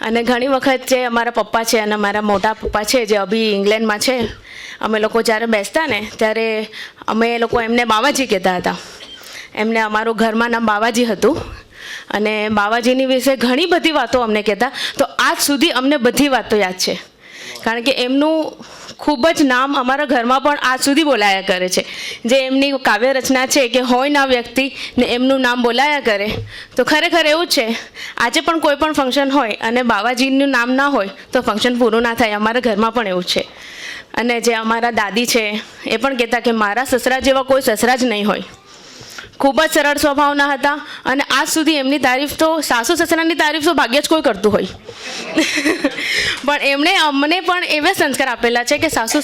અને ઘણી વખત જે અમારા પપ્પા છે અને મારા મોટા પપ્પા છે જે અભી ઇંગ્લેન્ડમાં છે, અમે લોકો જ્યારે બેસતા ને ત્યારે અમે લોકો એમને બાવાજી કહેતા હતા. એમને અમારું ઘરમાં નામ બાવાજી હતું અને બાવાજીની વિશે ઘણી બધી વાતો અમને કહેતા. તો આજ સુધી અમને બધી વાતો યાદ છે, કારણ કે એમનું ખૂબ જ નામ અમારા ઘરમાં પણ આજ સુધી બોલાયા કરે છે. જે એમની કાવ્ય રચના છે કે હોય ના વ્યક્તિ ને એમનું નામ બોલાયા કરે, તો ખરેખર એવું જ છે. આજે પણ કોઈ પણ ફંક્શન હોય અને બાવાજીનું નામ ના હોય તો ફંક્શન પૂરું ના થાય. અમારા ઘરમાં પણ એવું છે. અને જે અમારા દાદી છે એ પણ કહેતા કે મારા સસરા જેવા કોઈ સસરા જ નહીં હોય. ખૂબ જ સરળ સ્વભાવના હતા અને આજ સુધી એમની તારીફ તો, સાસુ સસરાની તારીફ તો ભાગ્યે જ કોઈ કરતું હોય. પણ એમણે અમને પણ એવા સંસ્કાર આપેલા છે કે સાસુ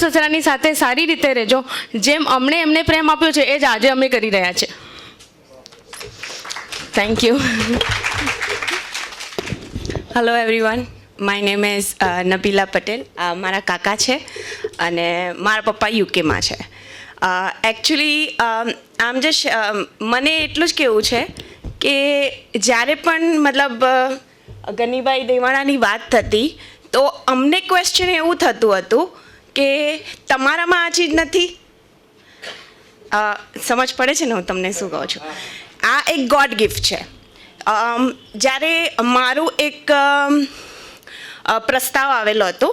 સસરાની સાથે સારી રીતે રહેજો. જેમ અમને એમને પ્રેમ આપ્યો છે એ જ આજે અમે કરી રહ્યા છે. Thank you. Hello everyone, my name is Nabila Patel. મારા કાકા છે અને મારા પપ્પા યુકેમાં છે. એકચ્યુઅલી આમ જે મને એટલું જ કહેવું છે કે જ્યારે પણ મતલબ ગનીભાઈ દહીવાલાની વાત થતી તો અમને ક્વેશ્ચન એવું થતું હતું કે તમારામાં આ ચીજ નથી. સમજ પડે છે ને હું તમને શું કહું છું? આ એક ગોડ ગિફ્ટ છે. જ્યારે મારું એક પ્રસ્તાવ આવેલો હતો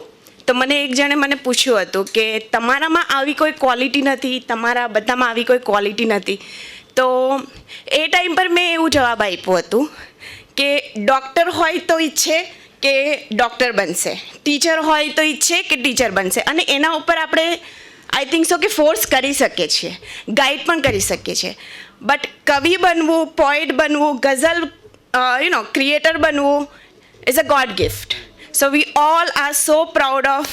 તો મને એક જણે મને પૂછ્યું હતું કે તમારામાં આવી કોઈ ક્વોલિટી નથી, તમારા બધામાં આવી કોઈ ક્વોલિટી નથી. તો એ ટાઈમ પર મેં એવું જવાબ આપ્યું હતું કે ડૉક્ટર હોય તો ઈચ્છે કે ડૉક્ટર બનશે, ટીચર હોય તો ઈચ્છે કે ટીચર બનશે. અને એના ઉપર આપણે આઈ થિંક સો કે ફોર્સ કરી શકીએ છીએ, ગાઈડ પણ કરી શકીએ છીએ. બટ કવિ બનવું, પોએટ બનવું, ગઝલ ક્રિએટર બનવું is a God gift. So we all are so proud of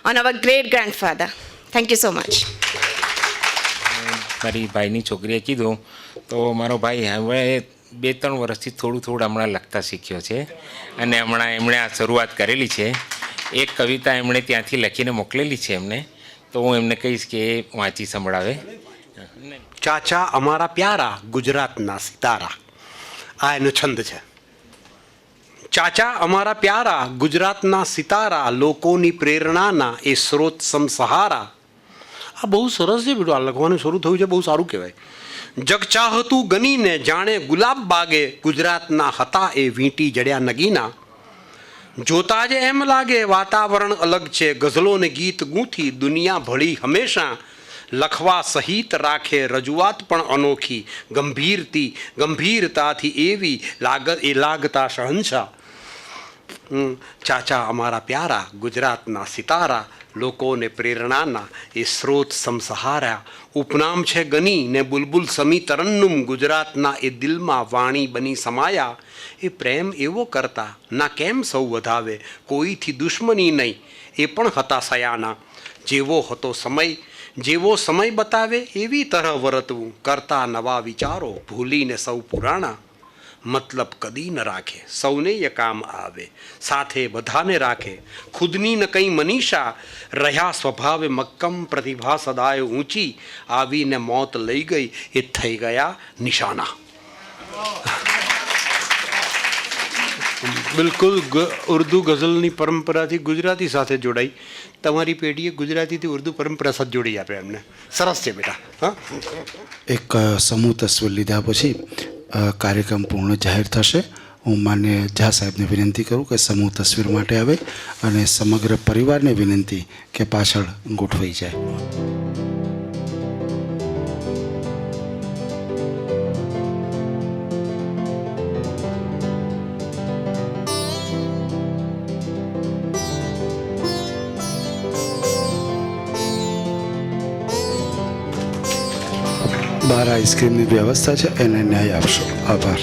on our great grandfather. Thank you so much. મારી ભાઈની છોકરીએ કીધું તો મારો ભાઈ હવે 2-3 વર્ષથી થોડું હમણાં લખતા શીખ્યો છે અને હમણાં એમણે આ શરૂઆત કરેલી છે. એક કવિતા એમણે ત્યાંથી લખીને મોકલેલી છે એમને, તો હું એમને કહીશ કે એ વાંચી સંભળાવે. ચાચા અમારા પ્યારા ગુજરાતના સિતારા, આ એનો છંદ છે. ચાચા અમારા પ્યારા ગુજરાતના સિતારા, લોકોની પ્રેરણાના એ સ્રોત સમસહારા. આ બહુ સરસ છે બેટું, આ લખવાનું શરૂ થયું છે, બહુ સારું કહેવાય. જગ ચાહતું ગનીને જાણે ગુલાબ બાગે, ગુજરાતના હતા એ વીંટી જડ્યા નગીના. જોતા જ એમ લાગે વાતાવરણ અલગ છે, ગઝલોને ગીત ગૂંથી દુનિયા ભળી હંમેશા. લખવા સહિત રાખે રજૂઆત પણ અનોખી, ગંભીરતાથી એવી લાગતા શહનશાહ. ચાચા અમારા પ્યારા ગુજરાતના સિતારા, લોકોને પ્રેરણાના એ સ્રોત સમસહારા. ઉપનામ છે ગની ને બુલબુલ સમી તરન્નુમ, ગુજરાતના એ દિલમાં વાણી બની સમાયા. એ પ્રેમ એવો કરતા ના કેમ સૌ વધાવે, કોઈથી દુશ્મની નહીં એ પણ હતા સયાના. જેવો સમય બતાવે એવી તરહ વર્તવું, કરતા નવા વિચારો ભૂલીને સૌ પુરાણા. મતલબ કદી ન રાખે સૌને એ કામ આવે, સાથે બધાને રાખે ખુદની ન કંઈ મનીષા. રહ્યા સ્વભાવે મક્કમ, પ્રતિભા સદાય ઊંચી, આવીને મોત લઈ ગઈ એ થઈ ગયા નિશાના. બિલકુલ ઉર્દુ ગઝલની પરંપરાથી ગુજરાતી સાથે જોડાઈ. તમારી પેઢીએ ગુજરાતીથી ઉર્દુ પરંપરા સાથે જોડી આપે એમને. સરસ છે બેટા. હા, એક સમૂહ તસવીર લીધા પછી કાર્યક્રમ પૂર્ણ જાહેર થશે. હું માન્ય ઝા સાહેબને વિનંતી કરું કે સમૂહ તસવીર માટે આવે અને સમગ્ર પરિવારને વિનંતી કે પાછળ ગોઠવાઈ જાય. બહાર આઈસ્ક્રીમની વ્યવસ્થા છે, એને ન્યાય આપશો. આભાર.